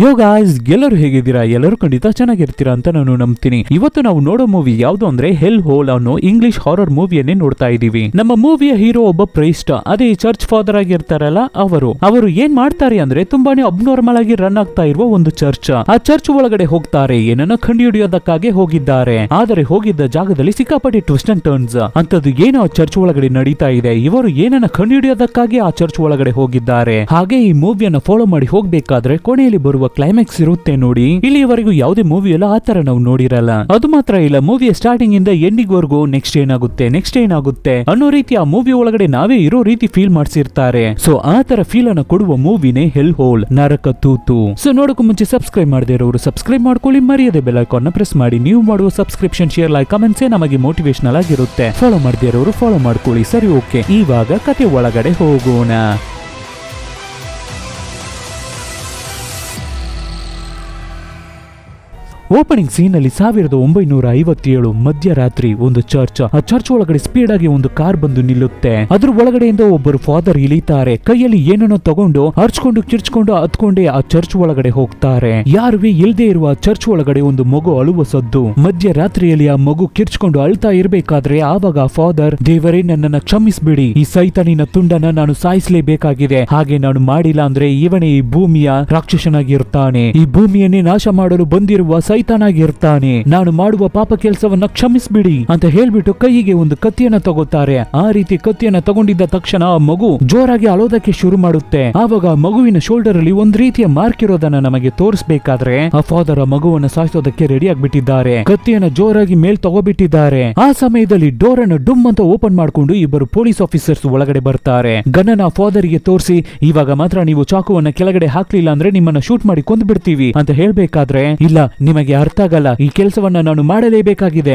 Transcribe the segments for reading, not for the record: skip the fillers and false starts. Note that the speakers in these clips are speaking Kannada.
ಯೋ ಗಾಯ್ಸ್, ಎಲ್ಲರೂ ಹೇಗಿದ್ದೀರಾ? ಎಲ್ಲರೂ ಖಂಡಿತ ಚೆನ್ನಾಗಿರ್ತೀರಾ ಅಂತ ನಾನು ನಂಬ್ತೀನಿ. ಇವತ್ತು ನಾವು ನೋಡೋ ಮೂವಿ ಯಾವ್ದು ಅಂದ್ರೆ ಹೆಲ್ ಹೋಲ್ ಅನ್ನೋ ಇಂಗ್ಲಿಷ್ ಹಾರರ್ ಮೂವಿಯನ್ನೇ ನೋಡ್ತಾ ಇದೀವಿ. ನಮ್ಮ ಮೂವಿಯ ಹೀರೋ ಒಬ್ಬ ಪ್ರೈಸ್ಟ್, ಅದೇ ಚರ್ಚ್ ಫಾದರ್ ಆಗಿರ್ತಾರಲ್ಲ ಅವರು ಏನ್ ಮಾಡ್ತಾರೆ ಅಂದ್ರೆ ತುಂಬಾನೇ ಅಬ್ನಾರ್ಮಲ್ ಆಗಿ ರನ್ ಆಗ್ತಾ ಇರುವ ಒಂದು ಚರ್ಚ್. ಆ ಚರ್ಚ್ ಒಳಗಡೆ ಹೋಗ್ತಾರೆ, ಏನನ್ನ ಕಂಡುಹಿಡಿಯೋದಕ್ಕಾಗಿ ಹೋಗಿದ್ದಾರೆ. ಆದರೆ ಹೋಗಿದ್ದ ಜಾಗದಲ್ಲಿ ಸಿಕ್ಕಾಪಟ್ಟೆ ಟ್ವಿಸ್ಟ್ ಅಂಡ್ ಟರ್ನ್ಸ್ ಅಂತದ್ದು ಏನೋ ಆ ಚರ್ಚ್ ಒಳಗಡೆ ನಡೀತಾ ಇದೆ. ಇವರು ಏನನ್ನ ಕಂಡುಹಿಡಿಯೋದಕ್ಕಾಗಿ ಆ ಚರ್ಚ್ ಒಳಗಡೆ ಹೋಗಿದ್ದಾರೆ. ಹಾಗೆ ಈ ಮೂವಿಯನ್ನ ಫಾಲೋ ಮಾಡಿ ಹೋಗ್ಬೇಕಾದ್ರೆ ಕೊನೆಯಲ್ಲಿ ಬರುವ ಕ್ಲೈಮ್ಯಾಕ್ಸ್ ಇರುತ್ತೆ ನೋಡಿ. ಇಲ್ಲಿವರೆಗೂ ಯಾವುದೇ ಮೂವಿ ಎಲ್ಲ ಆತರ ನಾವು ನೋಡಿರಲ್ಲ. ಅದು ಮಾತ್ರ ಇಲ್ಲ, ಮೂವಿಯ ಸ್ಟಾರ್ಟಿಂಗ್ ಇಂದ ಎಂಡಿಂಗ್ ವರೆಗೂ ನೆಕ್ಸ್ಟ್ ಏನಾಗುತ್ತೆ ಅನ್ನೋ ರೀತಿ ಆ ಮೂವಿ ಒಳಗಡೆ ನಾವೇ ಇರೋ ರೀತಿ ಫೀಲ್ ಮಾಡಿಸಿರ್ತಾರೆ. ಸೊ ಆ ತರ ಫೀಲ್ ಅನ್ನ ಕೊಡುವ ಮೂವಿನೇ ಹೆಲ್ ಹೋಲ್, ನರಕ ತೂತು. ಸೊ ನೋಡಕ್ಕೂ ಮುಂಚೆ ಸಬ್ಸ್ಕ್ರೈಬ್ ಮಾಡದೇ ಇರೋರು ಸಬ್ಸ್ಕ್ರೈಬ್ ಮಾಡ್ಕೊಳ್ಳಿ, ಮರೆಯದೆ ಬೆಲ್ ಐಕಾನ್ ನ ಪ್ರೆಸ್ ಮಾಡಿ. ನೀವು ಮಾಡುವ ಸಬ್ಸ್ಕ್ರಿಪ್ಷನ್, ಶೇರ್, ಲೈಕ್, ಕಮೆಂಟ್ಸ್ ನಮಗೆ ಮೋಟಿವೇಶನಲ್ ಆಗಿರುತ್ತೆ. ಫಾಲೋ ಮಾಡದೇ ಇರೋರು ಫಾಲೋ ಮಾಡ್ಕೊಳ್ಳಿ. ಸರಿ, ಓಕೆ, ಇವಾಗ ಕತೆ ಒಳಗಡೆ ಹೋಗೋಣ. ಓಪನಿಂಗ್ ಸೀನ್ ಅಲ್ಲಿ 1957 ಮಧ್ಯರಾತ್ರಿ ಒಂದು ಚರ್ಚ್. ಆ ಚರ್ಚ್ ಒಳಗಡೆ ಸ್ಪೀಡ್ ಆಗಿ ಒಂದು ಕಾರ್ ಬಂದು ನಿಲ್ಲುತ್ತೆ. ಅದ್ರ ಒಳಗಡೆಯಿಂದ ಒಬ್ಬರು ಫಾದರ್ ಇಳಿತಾರೆ. ಕೈಯಲ್ಲಿ ಏನನ್ನೋ ತಗೊಂಡು ಅರ್ಚ್ಕೊಂಡು ಕಿರ್ಚ್ಕೊಂಡು ಹತ್ಕೊಂಡೆ ಆ ಚರ್ಚ್ ಒಳಗಡೆ ಹೋಗ್ತಾರೆ. ಯಾರುವೇ ಇಲ್ದೇ ಇರುವ ಚರ್ಚ್ ಒಳಗಡೆ ಒಂದು ಮಗು ಅಳುವ ಸದ್ದು. ಮಧ್ಯರಾತ್ರಿಯಲ್ಲಿ ಆ ಮಗು ಕಿರ್ಚ್ಕೊಂಡು ಅಳ್ತಾ ಇರ್ಬೇಕಾದ್ರೆ ಆವಾಗ ಫಾದರ್, ದೇವರೇ ನನ್ನನ್ನ ಕ್ಷಮಿಸ್ಬಿಡಿ, ಈ ಸೈತಾನಿನ ತುಂಡನ ನಾನು ಸಾಯಿಸಲೇಬೇಕಾಗಿದೆ. ಹಾಗೆ ನಾನು ಮಾಡಿಲ್ಲ ಅಂದ್ರೆ ಇವನೇ ಈ ಭೂಮಿಯ ರಾಕ್ಷಸನಾಗಿರ್ತಾನೆ, ಈ ಭೂಮಿಯನ್ನೇ ನಾಶ ಮಾಡಲು ಬಂದಿರುವ ಸೈತಾನಾಗಿರ್ತಾನೆ, ನಾನು ಮಾಡುವ ಪಾಪ ಕೆಲಸವನ್ನ ಕ್ಷಮಿಸ್ಬಿಡಿ ಅಂತ ಹೇಳ್ಬಿಟ್ಟು ಕೈಗೆ ಒಂದು ಕತ್ತಿಯನ್ನ ತಗೋತಾರೆ. ಆ ರೀತಿ ಕತ್ತಿಯನ್ನ ತಗೊಂಡಿದ್ದ ತಕ್ಷಣ ಆ ಮಗು ಜೋರಾಗಿ ಅಳೋದಕ್ಕೆ ಶುರು ಮಾಡುತ್ತೆ. ಆವಾಗ ಮಗುವಿನ ಶೋಲ್ಡರ್ ಅಲ್ಲಿ ಒಂದ್ ರೀತಿಯ ಮಾರ್ಕ್ ಇರೋದನ್ನ ನಮಗೆ ತೋರಿಸ್ಬೇಕಾದ್ರೆ ಆ ಫಾದರ್ ಆ ಮಗುವನ್ನ ಸಾಯಿಸೋದಕ್ಕೆ ರೆಡಿ ಆಗ್ಬಿಟ್ಟಿದ್ದಾರೆ. ಕತ್ತಿಯನ್ನ ಜೋರಾಗಿ ಮೇಲ್ ತಗೋಬಿಟ್ಟಿದ್ದಾರೆ. ಆ ಸಮಯದಲ್ಲಿ ಡೋರ್ ಅನ್ನು ಡುಮ್ ಅಂತ ಓಪನ್ ಮಾಡ್ಕೊಂಡು ಇಬ್ಬರು ಪೊಲೀಸ್ ಆಫೀಸರ್ಸ್ ಒಳಗಡೆ ಬರ್ತಾರೆ. ಗನ್ನನ ಫಾದರ್ ಗೆ ತೋರಿಸಿ, ಇವಾಗ ಮಾತ್ರ ನೀವು ಚಾಕುವನ್ನ ಕೆಳಗಡೆ ಹಾಕ್ಲಿಲ್ಲ ಅಂದ್ರೆ ನಿಮ್ಮನ್ನ ಶೂಟ್ ಮಾಡಿ ಕೊಂದು ಬಿಡ್ತೀವಿ ಅಂತ ಹೇಳ್ಬೇಕಾದ್ರೆ, ಇಲ್ಲ ನಿಮಗೆ ಅರ್ಥ ಆಗಲ್ಲ, ಈ ಕೆಲಸವನ್ನ ನಾನು ಮಾಡಲೇಬೇಕಾಗಿದೆ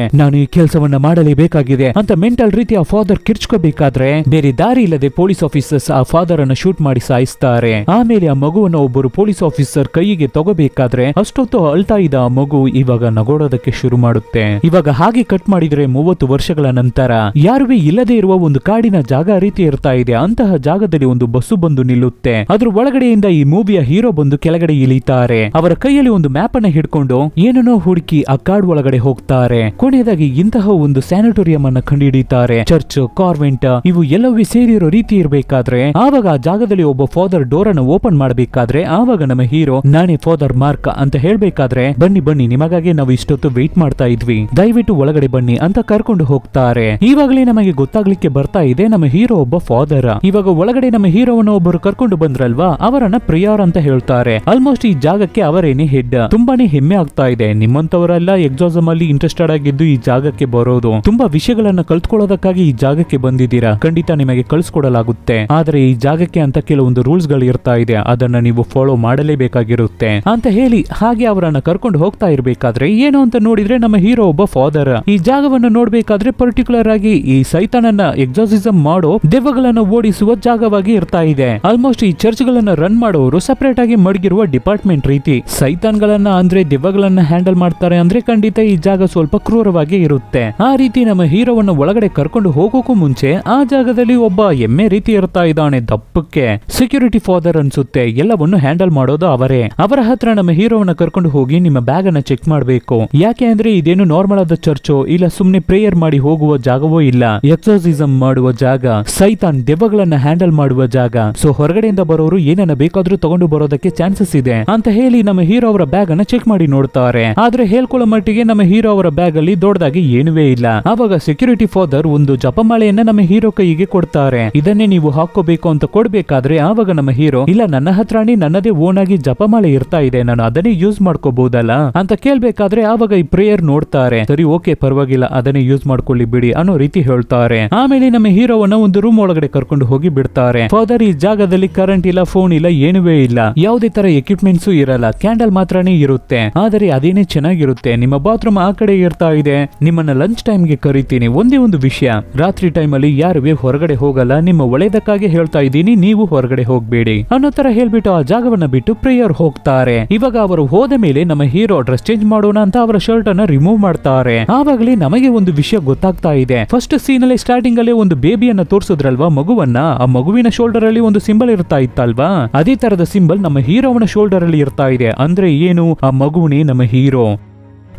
ಅಂತ ಮೆಂಟಲ್ ರೀತಿ ಆ ಫಾದರ್ ಕಿರ್ಚ್ಕೋಬೇಕಾದ್ರೆ ಬೇರೆ ದಾರಿ ಇಲ್ಲದೆ ಪೊಲೀಸ್ ಆಫೀಸರ್ಸ್ ಆ ಫಾದರ್ ಅನ್ನ ಶೂಟ್ ಮಾಡಿ ಸಾಯಿಸ್ತಾರೆ. ಆಮೇಲೆ ಆ ಮಗುವನ್ನ ಒಬ್ಬರು ಪೊಲೀಸ್ ಆಫೀಸರ್ ಕೈಗೆ ತಗೋಬೇಕಾದ್ರೆ ಅಷ್ಟೊತ್ತು ಅಳ್ತಾ ಇದ್ದ ಆ ಮಗು ಇವಾಗ ನಗೋಡೋದಕ್ಕೆ ಶುರು ಮಾಡುತ್ತೆ. ಇವಾಗ ಹಾಗೆ ಕಟ್ ಮಾಡಿದ್ರೆ 30 ವರ್ಷಗಳ ನಂತರ ಯಾರುವೇ ಇಲ್ಲದೆ ಇರುವ ಒಂದು ಕಾಡಿನ ಜಾಗ ರೀತಿ ಇರ್ತಾ ಇದೆ. ಅಂತಹ ಜಾಗದಲ್ಲಿ ಒಂದು ಬಸ್ಸು ಬಂದು ನಿಲ್ಲುತ್ತೆ. ಅದ್ರ ಒಳಗಡೆಯಿಂದ ಈ ಮೂವಿಯ ಹೀರೋ ಬಂದು ಕೆಳಗಡೆ ಇಳಿತಾರೆ. ಅವರ ಕೈಯಲ್ಲಿ ಒಂದು ಮ್ಯಾಪ್ ಅನ್ನ ಹಿಡ್ಕೊಂಡು ಏನನ್ನೋ ಹುಡುಕಿ ಆ ಕಾಡ್ ಒಳಗಡೆ ಹೋಗ್ತಾರೆ. ಕೊನೆಯದಾಗಿ ಇಂತಹ ಒಂದು ಸ್ಯಾನಿಟೋರಿಯಂ ಅನ್ನ ಕಂಡುಹಿಡಿತಾರೆ. ಚರ್ಚ್, ಕಾನ್ವೆಂಟ್ ಇವು ಎಲ್ಲವೂ ಸೇರಿರೋ ರೀತಿ ಇರಬೇಕಾದ್ರೆ ಆವಾಗ ಆ ಜಾಗದಲ್ಲಿ ಒಬ್ಬ ಫಾದರ್ ಡೋರ್ ಅನ್ನು ಓಪನ್ ಮಾಡಬೇಕಾದ್ರೆ ಆವಾಗ ನಮ್ಮ ಹೀರೋ, ನಾನೇ ಫಾದರ್ ಮಾರ್ಕ್ ಅಂತ ಹೇಳ್ಬೇಕಾದ್ರೆ, ಬನ್ನಿ ನಿಮಗಾಗಿ ನಾವು ಇಷ್ಟೊತ್ತು ವೇಟ್ ಮಾಡ್ತಾ ಇದ್ವಿ, ದಯವಿಟ್ಟು ಒಳಗಡೆ ಬನ್ನಿ ಅಂತ ಕರ್ಕೊಂಡು ಹೋಗ್ತಾರೆ. ಇವಾಗಲೇ ನಮಗೆ ಗೊತ್ತಾಗ್ಲಿಕ್ಕೆ ಬರ್ತಾ ಇದೆ ನಮ್ಮ ಹೀರೋ ಒಬ್ಬ ಫಾದರ್. ಇವಾಗ ಒಳಗಡೆ ನಮ್ಮ ಹೀರೋವನ್ನ ಒಬ್ಬರು ಕರ್ಕೊಂಡು ಬಂದ್ರಲ್ವಾ, ಅವರನ್ನ ಪ್ರಿಯಾರ್ ಅಂತ ಹೇಳ್ತಾರೆ. ಆಲ್ಮೋಸ್ಟ್ ಈ ಜಾಗಕ್ಕೆ ಅವರೇನೆ ಹೆಡ್. ತುಂಬಾನೇ ಹೆಮ್ಮೆ ಆಗ್ತಾ ಇದೆ. ನಿಮ್ಮಂತವರೆಲ್ಲ ಎಕ್ಸಾಮ್ ಅಲ್ಲಿ ಇಂಟ್ರೆಸ್ಟೆಡ್ ಆಗಿದ್ದು ಈ ಜಾಗಕ್ಕೆ ಬರೋದು, ತುಂಬಾ ವಿಷಯಗಳನ್ನ ಕಲ್ತ್ಕೊಳ್ಳೋದಕ್ಕಾಗಿ ಈ ಜಾಗಕ್ಕೆ ಬಂದಿದ್ದೀರಾ, ಖಂಡಿತ ನಿಮಗೆ ಕಳ್ಸಿಕೊಡಲಾಗುತ್ತೆ. ಆದ್ರೆ ಈ ಜಾಗಕ್ಕೆ ಅಂತ ಕೆಲವೊಂದು ರೂಲ್ಸ್ ಗಳು ಇರ್ತಾ ಇದೆ, ಅದನ್ನ ನೀವು ಫಾಲೋ ಮಾಡಲೇಬೇಕಾಗಿರುತ್ತೆ ಅಂತ ಹೇಳಿ ಹಾಗೆ ಅವರನ್ನ ಕರ್ಕೊಂಡು ಹೋಗ್ತಾ ಇರ್ಬೇಕಾದ್ರೆ ಏನೋ ಅಂತ ನೋಡಿದ್ರೆ ನಮ್ಮ ಹೀರೋ ಒಬ್ಬ ಫಾದರ್ ಈ ಜಾಗವನ್ನು ನೋಡ್ಬೇಕಾದ್ರೆ ಪರ್ಟಿಕ್ಯುಲರ್ ಆಗಿ ಈ ಸೈತಾನನ್ನ ಎಕ್ಸಾಸಿಸಮ್ ಮಾಡೋ ದೆವ್ವಗಳನ್ನ ಓಡಿಸುವ ಜಾಗವಾಗಿ ಇರ್ತಾ ಇದೆ. ಆಲ್ಮೋಸ್ಟ್ ಈ ಚರ್ಚ್ ಗಳನ್ನ ರನ್ ಮಾಡೋರು ಸಪರೇಟ್ ಆಗಿ ಮಡಗಿರುವ ಡಿಪಾರ್ಟ್ಮೆಂಟ್ ರೀತಿ. ಸೈತಾನ್ಗಳನ್ನ ಅಂದ್ರೆ ದೆವ್ವಗಳನ್ನ ಹ್ಯಾಂಡಲ್ ಮಾಡ್ತಾರೆ ಅಂದ್ರೆ ಖಂಡಿತ ಈ ಜಾಗ ಸ್ವಲ್ಪ ಕ್ರೂರವಾಗಿ ಇರುತ್ತೆ. ಆ ರೀತಿ ನಮ್ಮ ಹೀರೋವನ್ನ ಒಳಗಡೆ ಕರ್ಕೊಂಡು ಹೋಗೋಕು ಮುಂಚೆ ಆ ಜಾಗದಲ್ಲಿ ಒಬ್ಬ ಎಮ್ಮೆ ರೀತಿ ಇರ್ತಾ ಇದ್ದಾನೆ ದಪ್ಪಕ್ಕೆ. ಸೆಕ್ಯೂರಿಟಿ ಫಾದರ್ ಅನ್ಸುತ್ತೆ, ಎಲ್ಲವನ್ನು ಹ್ಯಾಂಡಲ್ ಮಾಡೋದು ಅವರೇ. ಅವರ ಹತ್ರ ನಮ್ಮ ಹೀರೋವನ್ನ ಕರ್ಕೊಂಡು ಹೋಗಿ ನಿಮ್ಮ ಬ್ಯಾಗ್ ಅನ್ನ ಚೆಕ್ ಮಾಡ್ಬೇಕು. ಯಾಕೆ ಅಂದ್ರೆ ಇದೇನು ನಾರ್ಮಲ್ ಆದ ಚರ್ಚೋ ಇಲ್ಲ ಸುಮ್ನೆ ಪ್ರೇಯರ್ ಮಾಡಿ ಹೋಗುವ ಜಾಗವೋ ಇಲ್ಲ, ಎಕ್ಸಾಸಿಸಮ್ ಮಾಡುವ ಜಾಗ, ಸೈತಾನ್ ದೆವ್ವಗಳನ್ನ ಹ್ಯಾಂಡಲ್ ಮಾಡುವ ಜಾಗ. ಸೊ ಹೊರಗಡೆಯಿಂದ ಬರೋರು ಏನನ್ನ ಬೇಕಾದ್ರೂ ತಗೊಂಡು ಬರೋದಕ್ಕೆ ಚಾನ್ಸಸ್ ಇದೆ ಅಂತ ಹೇಳಿ ನಮ್ಮ ಹೀರೋ ಅವರ ಬ್ಯಾಗ್ ಅನ್ನ ಚೆಕ್ ಮಾಡಿ ನೋಡ್ತಾರೆ. ಆದ್ರೆ ಹೇಳ್ಕೊಳ್ಳೋ ಮಟ್ಟಿಗೆ ನಮ್ಮ ಹೀರೋ ಅವರ ಬ್ಯಾಗ್ ಅಲ್ಲಿ ದೊಡ್ಡದಾಗಿ ಏನುವೇ ಇಲ್ಲ. ಆವಾಗ ಸೆಕ್ಯೂರಿಟಿ ಫಾದರ್ ಒಂದು ಜಪಮಾಲೆಯನ್ನ ನಮ್ಮ ಹೀರೋ ಕೈಗೆ ಕೊಡ್ತಾರೆ. ಇದನ್ನೇ ನೀವು ಹಾಕೋಬೇಕು ಅಂತ ಕೊಡ್ಬೇಕಾದ್ರೆ ಆವಾಗ ನಮ್ಮ ಹೀರೋ, ಇಲ್ಲ ನನ್ನ ಹತ್ರನೇ ನನ್ನದೇ ಓನ್ ಆಗಿ ಜಪಮಾಲೆ ಇರ್ತಾ ಇದೆ, ನಾನು ಅದನ್ನೇ ಯೂಸ್ ಮಾಡ್ಕೋಬಹುದಲ್ಲ ಅಂತ ಕೇಳ್ಬೇಕಾದ್ರೆ ಆವಾಗ ಈ ಪ್ರೇಯರ್ ನೋಡ್ತಾರೆ. ಸರಿ, ಓಕೆ, ಪರವಾಗಿಲ್ಲ, ಅದನ್ನೇ ಯೂಸ್ ಮಾಡ್ಕೊಳ್ಳಿ ಬಿಡಿ ಅನ್ನೋ ರೀತಿ ಹೇಳ್ತಾರೆ. ಆಮೇಲೆ ನಮ್ಮ ಹೀರೋವನ್ನ ಒಂದು ರೂಮ್ ಒಳಗಡೆ ಕರ್ಕೊಂಡು ಹೋಗಿ ಬಿಡ್ತಾರೆ. ಫಾದರ್ ಈ ಜಾಗದಲ್ಲಿ ಕರೆಂಟ್ ಇಲ್ಲ, ಫೋನ್ ಇಲ್ಲ, ಏನುವೇ ಇಲ್ಲ, ಯಾವುದೇ ತರ ಎಕ್ವಿಪ್ಮೆಂಟ್ಸ್ ಇರಲ್ಲ, ಕ್ಯಾಂಡಲ್ ಮಾತ್ರನೇ ಇರುತ್ತೆ. ಆದರೆ ಆ ಅದೇನೇ ಚೆನ್ನಾಗಿರುತ್ತೆ. ನಿಮ್ಮ ಬಾತ್ರೂಮ್ ಆ ಕಡೆ ಇರ್ತಾ ಇದೆ, ನಿಮ್ಮನ್ನ ಲಂಚ್ ಟೈಮ್ಗೆ ಕರಿತೀನಿ. ಒಂದೇ ಒಂದು ವಿಷಯ, ರಾತ್ರಿ ಟೈಮ್ ಅಲ್ಲಿ ಯಾರುವೆ ಹೊರಗಡೆ ಹೋಗಲ್ಲ, ನಿಮ್ಮ ಒಳ್ಳೆದಕ್ಕಾಗಿ ಹೇಳ್ತಾ ಇದ್ದೀನಿ, ನೀವು ಹೊರಗಡೆ ಹೋಗ್ಬೇಡಿ ಅನ್ನೋ ತರ ಹೇಳ್ಬಿಟ್ಟು ಆ ಜಾಗವನ್ನ ಬಿಟ್ಟು ಪ್ರೇಯರ್ ಹೋಗ್ತಾರೆ. ಇವಾಗ ಅವರು ಹೋದ ಮೇಲೆ ನಮ್ಮ ಹೀರೋ ಡ್ರೆಸ್ ಚೇಂಜ್ ಮಾಡೋಣ ಅಂತ ಅವರ ಶರ್ಟ್ ಅನ್ನ ರಿಮೂವ್ ಮಾಡ್ತಾರೆ. ಆವಾಗಲೇ ನಮಗೆ ಒಂದು ವಿಷಯ ಗೊತ್ತಾಗ್ತಾ ಇದೆ. ಫಸ್ಟ್ ಸೀನ್ ಅಲ್ಲಿ ಸ್ಟಾರ್ಟಿಂಗ್ ಅಲ್ಲಿ ಒಂದು ಬೇಬಿಯನ್ನ ತೋರಿಸಿದ್ರಲ್ವಾ, ಮಗುವನ್ನ. ಆ ಮಗುವಿನ ಶೋಲ್ಡರ್ ಅಲ್ಲಿ ಒಂದು ಸಿಂಬಲ್ ಇರ್ತಾ ಇತ್ತಲ್ವಾ, ಅದೇ ತರದ ಸಿಂಬಲ್ ನಮ್ಮ ಹೀರೋವನ ಶೋಲ್ಡರ್ ಅಲ್ಲಿ ಇರ್ತಾ ಇದೆ. ಅಂದ್ರೆ ಏನು, ಆ ಮಗುವನೇ ನಮ್ಮ ಹೀರೋ.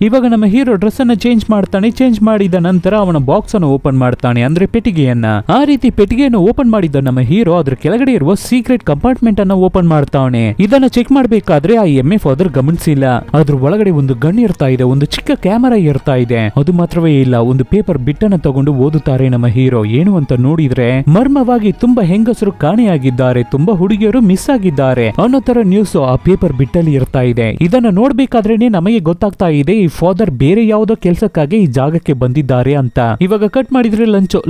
ಇವಾಗ ನಮ್ಮ ಹೀರೋ ಡ್ರೆಸ್ ಅನ್ನ ಚೇಂಜ್ ಮಾಡ್ತಾನೆ. ಚೇಂಜ್ ಮಾಡಿದ ನಂತರ ಅವನ ಬಾಕ್ಸ್ ಅನ್ನು ಓಪನ್ ಮಾಡ್ತಾನೆ, ಅಂದ್ರೆ ಪೆಟ್ಟಿಗೆಯನ್ನ. ಆ ರೀತಿ ಪೆಟ್ಟಿಗೆಯನ್ನು ಓಪನ್ ಮಾಡಿದ ನಮ್ಮ ಹೀರೋ ಅದ್ರ ಕೆಳಗಡೆ ಇರುವ ಸೀಕ್ರೆಟ್ ಕಂಪಾರ್ಟ್ಮೆಂಟ್ ಅನ್ನ ಓಪನ್ ಮಾಡ್ತಾನೆ. ಇದನ್ನ ಚೆಕ್ ಮಾಡ್ಬೇಕಾದ್ರೆ ಆ ಎಮ್ಮೆ ಫಾದರ್ ಗಮನಿಸಿಲ್ಲ. ಅದ್ರ ಒಳಗಡೆ ಒಂದು ಗನ್ ಇರ್ತಾ ಇದೆ, ಒಂದು ಚಿಕ್ಕ ಕ್ಯಾಮರಾ ಇರ್ತಾ ಇದೆ. ಅದು ಮಾತ್ರವೇ ಇಲ್ಲ, ಒಂದು ಪೇಪರ್ ಬಿಟ್ಟನ್ನ ತಗೊಂಡು ಓದುತ್ತಾರೆ ನಮ್ಮ ಹೀರೋ. ಏನು ಅಂತ ನೋಡಿದ್ರೆ ಮರ್ಮವಾಗಿ ತುಂಬಾ ಹೆಂಗಸರು ಕಾಣೆಯಾಗಿದ್ದಾರೆ, ತುಂಬಾ ಹುಡುಗಿಯರು ಮಿಸ್ ಆಗಿದ್ದಾರೆ ಅನ್ನೋ ತರ ನ್ಯೂಸ್ ಆ ಪೇಪರ್ ಬಿಟ್ಟಲ್ಲಿ ಇರ್ತಾ ಇದೆ. ಇದನ್ನ ನೋಡ್ಬೇಕಾದ್ರೇನೆ ನಮಗೆ ಗೊತ್ತಾಗ್ತಾ ಇದೆ ಈ ಫಾದರ್ ಬೇರೆ ಯಾವುದೋ ಕೆಲಸಕ್ಕಾಗಿ ಈ ಜಾಗಕ್ಕೆ ಬಂದಿದ್ದಾರೆ ಅಂತ. ಇವಾಗ ಕಟ್ ಮಾಡಿದ್ರೆ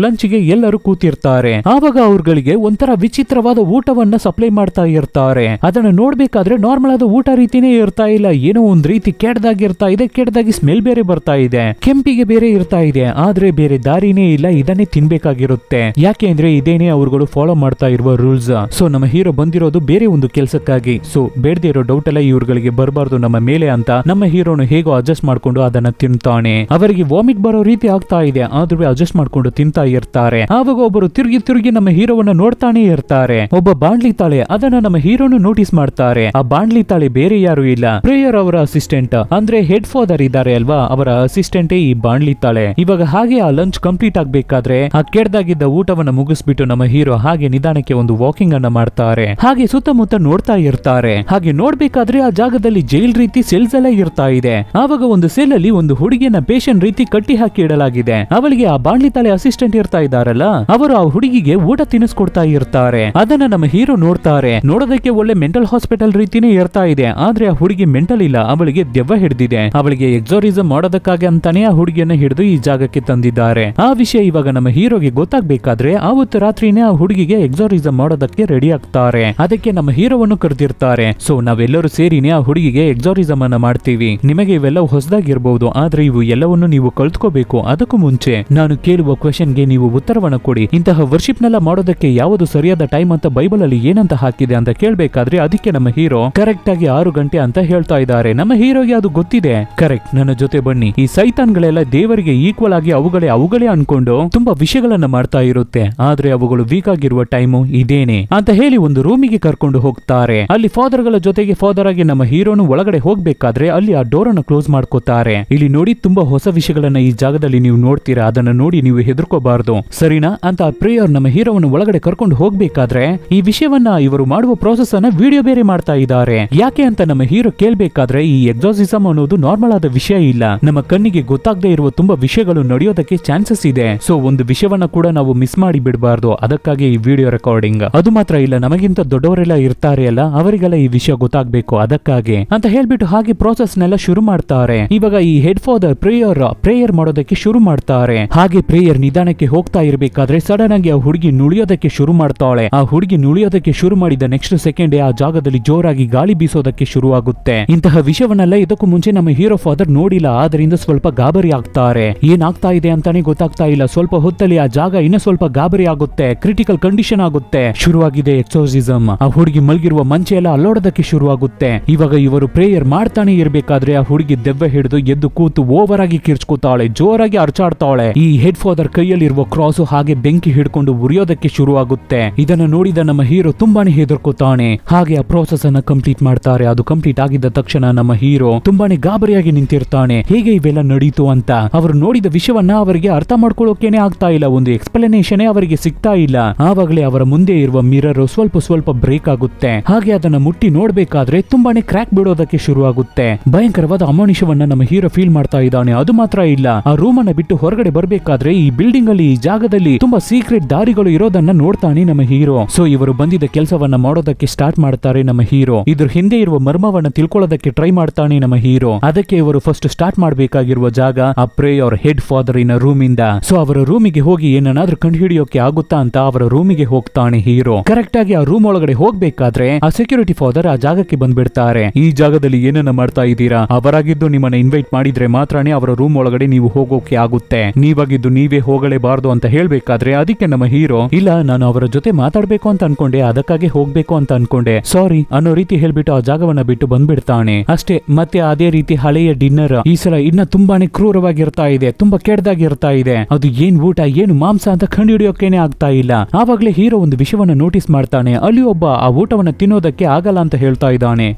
ಲಂಚ್ಗೆ ಎಲ್ಲರೂ ಕೂತಿರ್ತಾರೆ. ಆವಾಗ ಅವ್ರಗಳಿಗೆ ಒಂಥರ ವಿಚಿತ್ರವಾದ ಊಟವನ್ನ ಸಪ್ಲೈ ಮಾಡ್ತಾ ಇರ್ತಾರೆ. ಅದನ್ನ ನೋಡ್ಬೇಕಾದ್ರೆ ನಾರ್ಮಲ್ ಆದ ಊಟ ರೀತಿನೇ ಇರ್ತಾ ಇಲ್ಲ, ಏನೋ ಒಂದ್ ರೀತಿ ಕೆಟ್ಟದಾಗಿರ್ತಾ ಇದೆ. ಕೆಟ್ಟದಾಗಿ ಸ್ಮೆಲ್ ಬೇರೆ ಬರ್ತಾ ಇದೆ, ಕೆಂಪಿಗೆ ಬೇರೆ ಇರ್ತಾ ಇದೆ. ಆದ್ರೆ ಬೇರೆ ದಾರಿನೇ ಇಲ್ಲ, ಇದನ್ನೇ ತಿನ್ಬೇಕಾಗಿರುತ್ತೆ. ಯಾಕೆ ಅಂದ್ರೆ ಇದೇನೆ ಅವ್ರುಗಳು ಫಾಲೋ ಮಾಡ್ತಾ ಇರುವ ರೂಲ್ಸ್. ಸೊ ನಮ್ಮ ಹೀರೋ ಬಂದಿರೋದು ಬೇರೆ ಒಂದು ಕೆಲಸಕ್ಕಾಗಿ. ಸೊ ಬೇಡದೇ ಇರೋ ಡೌಟ್ ಎಲ್ಲ ಇವ್ರುಗಳಿಗೆ ಬರಬಾರ್ದು ನಮ್ಮ ಮೇಲೆ ಅಂತ ನಮ್ಮ ಹೀರೋನು ಹೇಗೋ ಅಡ್ಜಸ್ಟ್ ಮಾಡ್ಕೊಂಡು ಅದನ್ನ ತಿಂತಾನೆ. ಅವರಿಗೆ ವಾಮಿಟ್ ಬರೋ ರೀತಿ ಆಗ್ತಾ ಇದೆ, ಆದ್ರೂ ಅಡ್ಜಸ್ಟ್ ಮಾಡ್ಕೊಂಡು ತಿಂತಾ ಇರ್ತಾರೆ. ಆವಾಗ ಒಬ್ಬರು ತಿರುಗಿ ನಮ್ಮ ಹೀರೋವನ್ನ ನೋಡ್ತಾನೆ ಇರ್ತಾರೆ. ಒಬ್ಬ ಬಾಂಡ್ಲಿ ತಾಳೆ, ಅದನ್ನ ನಮ್ಮ ಹೀರೋನು ನೋಟಿಸ್ ಮಾಡ್ತಾರೆ. ಆ ಬಾಂಡ್ಲಿ ತಾಳೆ ಬೇರೆ ಯಾರು ಇಲ್ಲ, ಪ್ರೇಯರ್ ಅವರ ಅಸಿಸ್ಟೆಂಟ್, ಅಂದ್ರೆ ಹೆಡ್ ಫಾದರ್ ಇದ್ದಾರೆ ಅಲ್ವಾ, ಅವರ ಅಸಿಸ್ಟೆಂಟೇ ಈ ಬಾಂಡ್ಲಿ ತಾಳೆ. ಇವಾಗ ಹಾಗೆ ಆ ಲಂಚ್ ಕಂಪ್ಲೀಟ್ ಆಗ್ಬೇಕಾದ್ರೆ ಆ ಕೆಡ್ದಾಗಿದ್ದ ಊಟವನ್ನ ಮುಗಿಸ್ಬಿಟ್ಟು ನಮ್ಮ ಹೀರೋ ಹಾಗೆ ನಿಧಾನಕ್ಕೆ ಒಂದು ವಾಕಿಂಗ್ ಅನ್ನ ಮಾಡ್ತಾರೆ. ಹಾಗೆ ಸುತ್ತಮುತ್ತ ನೋಡ್ತಾ ಇರ್ತಾರೆ. ಹಾಗೆ ನೋಡ್ಬೇಕಾದ್ರೆ ಆ ಜಾಗದಲ್ಲಿ ಜೈಲ್ ರೀತಿ ಸೆಲ್ಸ್ ಎಲ್ಲ ಇರ್ತಾ ಇದೆ. ಆವಾಗ ಒಂದು ಸೆಲ್ ಅಲ್ಲಿ ಒಂದು ಹುಡುಗಿಯನ್ನ ಪೇಷಂಟ್ ರೀತಿ ಕಟ್ಟಿ ಹಾಕಿ ಇಡಲಾಗಿದೆ. ಅವಳಿಗೆ ಆ ಬಾಂಡ್ಲಿ ತಾಳೆ ಅಸಿಸ್ಟೆಂಟ್ ಇರ್ತಾ ಇದ್ದಾರಲ್ಲ, ಅವರು ಆ ಹುಡುಗಿಗೆ ಊಟ ತಿನ್ನಿಸ್ಕೊಡ್ತಾ ಇರ್ತಾರೆ. ಅದನ್ನ ನಮ್ಮ ಹೀರೋ ನೋಡ್ತಾರೆ. ನೋಡೋದಕ್ಕೆ ಒಳ್ಳೆ ಮೆಂಟಲ್ ಹಾಸ್ಪಿಟಲ್ ರೀತಿನೇ ಇರ್ತಾ ಇದೆ, ಆದ್ರೆ ಆ ಹುಡುಗಿ ಮೆಂಟಲ್ ಇಲ್ಲ, ಅವಳಿಗೆ ದೆವ್ವ ಹಿಡಿದಿದೆ. ಅವಳಿಗೆ ಎಕ್ಸಾರಿಸಮ್ ಮಾಡೋದಕ್ಕಾಗಿ ಅಂತಾನೆ ಆ ಹುಡುಗಿಯನ್ನ ಹಿಡಿದು ಈ ಜಾಗಕ್ಕೆ ತಂದಿದ್ದಾರೆ. ಆ ವಿಷಯ ಇವಾಗ ನಮ್ಮ ಹೀರೋಗೆ ಗೊತ್ತಾಗ್ಬೇಕಾದ್ರೆ ಆವತ್ತು ರಾತ್ರಿನೇ ಆ ಹುಡುಗಿಗೆ ಎಕ್ಸಾರಿಸಮ್ ಮಾಡೋದಕ್ಕೆ ರೆಡಿ ಆಗ್ತಾರೆ. ಅದಕ್ಕೆ ನಮ್ಮ ಹೀರೋವನ್ನು ಕರೆದಿರ್ತಾರೆ. ಸೊ ನಾವೆಲ್ಲರೂ ಸೇರಿನೇ ಆ ಹುಡುಗಿಗೆ ಎಕ್ಸಾರಿಸಮ್ ಅನ್ನ ಮಾಡ್ತೀವಿ. ನಿಮಗೆ ಇವೆಲ್ಲ ಹೊಸದಾಗಿರ್ಬಹುದು, ಆದ್ರೆ ಇವು ಎಲ್ಲವನ್ನು ನೀವು ಕಲ್ತ್ಕೋಬೇಕು. ಅದಕ್ಕೂ ಮುಂಚೆ ನಾನು ಕೇಳುವ ಕ್ವೆಶ್ಚನ್ಗೆ ನೀವು ಉತ್ತರವನ್ನು ಕೊಡಿ. ಇಂತಹ ವರ್ಷಿಪ್ ನೆಲ್ಲ ಮಾಡೋದಕ್ಕೆ ಯಾವುದು ಸರಿಯಾದ ಟೈಮ್ ಅಂತ ಬೈಬಲ್ ಅಲ್ಲಿ ಏನಂತ ಹಾಕಿದೆ ಅಂತ ಕೇಳ್ಬೇಕಾದ್ರೆ ಅದಕ್ಕೆ ನಮ್ಮ ಹೀರೋ ಕರೆಕ್ಟ್ ಆಗಿ 6 ಗಂಟೆ ಅಂತ ಹೇಳ್ತಾ ಇದ್ದಾರೆ. ನಮ್ಮ ಹೀರೋಗೆ ಅದು ಗೊತ್ತಿದೆ. ಕರೆಕ್ಟ್, ನನ್ನ ಜೊತೆ ಬನ್ನಿ. ಈ ಸೈತಾನ್ಗಳೆಲ್ಲ ದೇವರಿಗೆ ಈಕ್ವಲ್ ಆಗಿ ಅವುಗಳೇ ಅನ್ಕೊಂಡು ತುಂಬಾ ವಿಷಯಗಳನ್ನ ಮಾಡ್ತಾ ಇರುತ್ತೆ, ಆದ್ರೆ ಅವುಗಳು ವೀಕ್ ಆಗಿರುವ ಟೈಮು ಇದೇನೆ ಅಂತ ಹೇಳಿ ಒಂದು ರೂಮಿಗೆ ಕರ್ಕೊಂಡು ಹೋಗ್ತಾರೆ. ಅಲ್ಲಿ ಫಾದರ್ ಗಳ ಜೊತೆಗೆ ಫಾದರ್ ಆಗಿ ನಮ್ಮ ಹೀರೋನು ಒಳಗಡೆ ಹೋಗ್ಬೇಕಾದ್ರೆ ಅಲ್ಲಿ ಆ ಡೋರ್ ಅನ್ನು ಕ್ಲೋಸ್ ಮಾಡ್ಕೋತಾರೆ. ಇಲ್ಲಿ ನೋಡಿ ತುಂಬಾ ಹೊಸ ವಿಷಯಗಳನ್ನ ಈ ಜಾಗದಲ್ಲಿ ನೀವು ನೋಡ್ತೀರಾ, ಅದನ್ನ ನೋಡಿ ನೀವು ಹೆದರ್ಕೋಬಾರ್ದು, ಸರಿನಾ ಅಂತ ಪ್ರೇಯರ್ ನಮ್ಮ ಹೀರೋವನ್ನು ಒಳಗಡೆ ಕರ್ಕೊಂಡು ಹೋಗ್ಬೇಕಾದ್ರೆ ಈ ವಿಷಯವನ್ನ ಇವರು ಮಾಡುವ ಪ್ರೋಸೆಸ್ ಅನ್ನ ವಿಡಿಯೋ ಬೇರೆ ಮಾಡ್ತಾ ಇದ್ದಾರೆ. ಯಾಕೆ ಅಂತ ನಮ್ಮ ಹೀರೋ ಕೇಳ್ಬೇಕಾದ್ರೆ ಈ ಎಕ್ಸಾಸಿಸಮ್ ಅನ್ನೋದು ನಾರ್ಮಲ್ ಆದ ವಿಷಯ ಇಲ್ಲ, ನಮ್ಮ ಕಣ್ಣಿಗೆ ಗೊತ್ತಾಗದೇ ಇರುವ ತುಂಬಾ ವಿಷಯಗಳು ನಡೆಯೋದಕ್ಕೆ ಚಾನ್ಸಸ್ ಇದೆ. ಸೊ ಒಂದು ವಿಷಯವನ್ನ ಕೂಡ ನಾವು ಮಿಸ್ ಮಾಡಿ ಬಿಡಬಾರ್ದು, ಅದಕ್ಕಾಗಿ ಈ ವಿಡಿಯೋ ರೆಕಾರ್ಡಿಂಗ್. ಅದು ಮಾತ್ರ ಇಲ್ಲ, ನಮಗಿಂತ ದೊಡ್ಡವರೆಲ್ಲ ಇರ್ತಾರೆ ಅಲ್ಲ, ಅವರಿಗೆಲ್ಲ ಈ ವಿಷಯ ಗೊತ್ತಾಗ್ಬೇಕು, ಅದಕ್ಕಾಗಿ ಅಂತ ಹೇಳ್ಬಿಟ್ಟು ಹಾಗೆ ಪ್ರೋಸೆಸ್ ನೆಲ್ಲ ಶುರು ಮಾಡ್ತಾರೆ. ಇವಾಗ ಈ ಹೆಡ್ ಫಾದರ್ ಪ್ರೇಯರ್ ಮಾಡೋದಕ್ಕೆ ಶುರು ಮಾಡ್ತಾರೆ. ಹಾಗೆ ಪ್ರೇಯರ್ ನಿಧಾನಕ್ಕೆ ಹೋಗ್ತಾ ಇರಬೇಕಾದ್ರೆ ಸಡನ್ ಆಗಿ ಆ ಹುಡುಗಿ ನುಳಿಯೋದಕ್ಕೆ ಶುರು ಮಾಡ್ತಾಳೆ. ಆ ಹುಡುಗಿ ನುಳಿಯೋದಕ್ಕೆ ಶುರು ಮಾಡಿದ ನೆಕ್ಸ್ಟ್ ಸೆಕೆಂಡ್ ಆ ಜಾಗದಲ್ಲಿ ಜೋರಾಗಿ ಗಾಳಿ ಬೀಸೋದಕ್ಕೆ ಶುರುವಾಗುತ್ತೆ. ಇಂತಹ ವಿಷಯವನ್ನೆಲ್ಲ ಇದಕ್ಕೂ ಮುಂಚೆ ನಮ್ಮ ಹೀರೋ ಫಾದರ್ ನೋಡಿಲ್ಲ, ಆದ್ರಿಂದ ಸ್ವಲ್ಪ ಗಾಬರಿ ಆಗ್ತಾರೆ. ಏನಾಗ್ತಾ ಇದೆ ಅಂತಾನೆ ಗೊತ್ತಾಗ್ತಾ ಇಲ್ಲ. ಸ್ವಲ್ಪ ಹೊತ್ತಲ್ಲಿ ಆ ಜಾಗ ಇನ್ನು ಸ್ವಲ್ಪ ಗಾಬರಿ ಆಗುತ್ತೆ, ಕ್ರಿಟಿಕಲ್ ಕಂಡೀಷನ್ ಆಗುತ್ತೆ. ಶುರುವಾಗಿದೆ ಎಕ್ಸೋರ್ಸಿಸಮ್. ಆ ಹುಡುಗಿ ಮಲಗಿರುವ ಮಂಚೆ ಎಲ್ಲ ಅಲ್ಲೋಡೋದಕ್ಕೆ ಶುರುವಾಗುತ್ತೆ. ಇವಾಗ ಇವರು ಪ್ರೇಯರ್ ಮಾಡ್ತಾನೆ ಇರಬೇಕಾದ್ರೆ ಆ ಹುಡುಗಿ ದೆವ್ವ ಹಿಡಿದು ಎದ್ದು ಕೂತು ಓವರ್ ಆಗಿ ಕಿರ್ಚ್ಕೋತಾಳೆ, ಜೋರಾಗಿ ಅರ್ಚಾಡ್ತಾಳೆ. ಈ ಹೆಡ್ ಫಾದರ್ ಕೈಯಲ್ಲಿರುವ ಕ್ರಾಸ್ ಹಾಗೆ ಬೆಂಕಿ ಹಿಡ್ಕೊಂಡು ಉರಿಯೋದಕ್ಕೆ ಶುರುವಾಗುತ್ತೆ. ಇದನ್ನ ನೋಡಿದ ನಮ್ಮ ಹೀರೋ ತುಂಬಾನೇ ಹೆದರ್ಕೋತಾನೆ. ಹಾಗೆ ಆ ಪ್ರೋಸೆಸ್ ಅನ್ನ ಕಂಪ್ಲೀಟ್ ಮಾಡ್ತಾರೆ. ಅದು ಕಂಪ್ಲೀಟ್ ಆಗಿದ್ದ ತಕ್ಷಣ ನಮ್ಮ ಹೀರೋ ತುಂಬಾನೇ ಗಾಬರಿಯಾಗಿ ನಿಂತಿರ್ತಾನೆ. ಹೇಗೆ ಇವೆಲ್ಲ ನಡೀತು ಅಂತ ಅವರು ನೋಡಿದ ವಿಷಯವನ್ನ ಅವರಿಗೆ ಅರ್ಥ ಮಾಡ್ಕೊಳ್ಳೋಕೆನೆ ಆಗ್ತಾ ಇಲ್ಲ, ಒಂದು ಎಕ್ಸ್ಪ್ಲನೇಷನ್ ಅವರಿಗೆ ಸಿಗ್ತಾ ಇಲ್ಲ. ಆವಾಗಲೇ ಅವರ ಮುಂದೆ ಇರುವ ಮಿರರ್ ಸ್ವಲ್ಪ ಬ್ರೇಕ್ ಆಗುತ್ತೆ. ಹಾಗೆ ಅದನ್ನ ಮುಟ್ಟಿ ನೋಡ್ಬೇಕಾದ್ರೆ ತುಂಬಾನೇ ಕ್ರ್ಯಾಕ್ ಬಿಡೋದಕ್ಕೆ ಶುರುವಾಗುತ್ತೆ. ಭಯಂಕರವಾದ ಅಮಾನುಷವನ್ನ ನಮ್ಮ ಹೀರೋ ಫೀಲ್ ಮಾಡ್ತಾ ಇದ್ದಾನೆ. ಅದು ಮಾತ್ರ ಇಲ್ಲ, ಆ ರೂಮ್ ಅನ್ನ ಬಿಟ್ಟು ಹೊರಗಡೆ ಬರ್ಬೇಕಾದ್ರೆ ಈ ಬಿಲ್ಡಿಂಗ್ ಅಲ್ಲಿ, ಈ ಜಾಗದಲ್ಲಿ ತುಂಬಾ ಸೀಕ್ರೆಟ್ ದಾರಿಗಳು ಇರೋದನ್ನ ನೋಡ್ತಾನೆ ನಮ್ಮ ಹೀರೋ. ಸೊ ಇವರು ಬಂದಿದ್ದ ಕೆಲಸವನ್ನ ಮಾಡೋದಕ್ಕೆ ಸ್ಟಾರ್ಟ್ ಮಾಡ್ತಾರೆ ನಮ್ಮ ಹೀರೋ. ಇದ್ರ ಹಿಂದೆ ಇರುವ ಮರ್ಮವನ್ನ ತಿಳ್ಕೊಳ್ಳೋದಕ್ಕೆ ಟ್ರೈ ಮಾಡ್ತಾನೆ ನಮ್ಮ ಹೀರೋ. ಅದಕ್ಕೆ ಇವರು ಫಸ್ಟ್ ಸ್ಟಾರ್ಟ್ ಮಾಡಬೇಕಾಗಿರುವ ಜಾಗ ಆ ಪ್ರೇಯರ್ ಹೆಡ್ ಫಾದರ್ ಇನ ರೂಮ್ ಇಂದ. ಸೊ ಅವರ ರೂಮಿಗೆ ಹೋಗಿ ಏನನ್ನಾದ್ರೂ ಕಂಡು ಹಿಡಿಯೋಕೆ ಆಗುತ್ತಾ ಅಂತ ಅವರ ರೂಮಿಗೆ ಹೋಗ್ತಾನೆ ಹೀರೋ. ಕರೆಕ್ಟ್ ಆಗಿ ಆ ರೂಮ್ ಒಳಗಡೆ ಹೋಗ್ಬೇಕಾದ್ರೆ ಆ ಸೆಕ್ಯೂರಿಟಿ ಫಾದರ್ ಆ ಜಾಗಕ್ಕೆ ಬಂದ್ಬಿಡ್ತಾರೆ. ಈ ಜಾಗದಲ್ಲಿ ಏನನ್ನ ಮಾಡ್ತಾ ಇದ್ದೀರಾ, ಅವರಾಗಿದ್ದು ನಿಮ್ಮ ನಿಮ್ಮನ್ನ ಇನ್ವೈಟ್ ಮಾಡಿದ್ರೆ ಮಾತ್ರನೇ ಅವರ ರೂಮ್ ಒಳಗಡೆ ನೀವು ಹೋಗೋಕೆ ಆಗುತ್ತೆ, ನೀವಾಗಿದ್ದು ನೀವೇ ಹೋಗಲೇಬಾರ್ದು ಅಂತ ಹೇಳ್ಬೇಕಾದ್ರೆ ಅದಕ್ಕೆ ನಮ್ಮ ಹೀರೋ ಇಲ್ಲ ನಾನು ಅವರ ಜೊತೆ ಮಾತಾಡ್ಬೇಕು ಅಂತ ಅನ್ಕೊಂಡೆ, ಅದಕ್ಕಾಗಿ ಹೋಗ್ಬೇಕು ಅಂತ ಅನ್ಕೊಂಡೆ, ಸಾರಿ ಅನ್ನೋ ರೀತಿ ಹೇಳ್ಬಿಟ್ಟು ಆ ಜಾಗವನ್ನ ಬಿಟ್ಟು ಬಂದ್ಬಿಡ್ತಾನೆ ಅಷ್ಟೇ. ಮತ್ತೆ ಅದೇ ರೀತಿ ಹಳೆಯ ಡಿನ್ನರ್ ಈ ಸಲ ಇನ್ನ ತುಂಬಾನೇ ಕ್ರೂರವಾಗಿರ್ತಾ ಇದೆ, ತುಂಬಾ ಕೆಟ್ಟದಾಗಿರ್ತಾ ಇದೆ. ಅದು ಏನ್ ಊಟ ಏನು ಮಾಂಸ ಅಂತ ಕಂಡು ಹಿಡಿಯೋಕೆನೆ ಆಗ್ತಾ ಇಲ್ಲ. ಆವಾಗ್ಲೇ ಹೀರೋ ಒಂದು ವಿಷಯವನ್ನ ನೋಟಿಸ್ ಮಾಡ್ತಾನೆ, ಅಲ್ಲಿ ಒಬ್ಬ ಆ ಊಟವನ್ನ ತಿನ್ನೋದಕ್ಕೆ ಆಗಲ್ಲ ಅಂತ ಹೇಳ್ತಾ ಇದ್ದಾನೆ.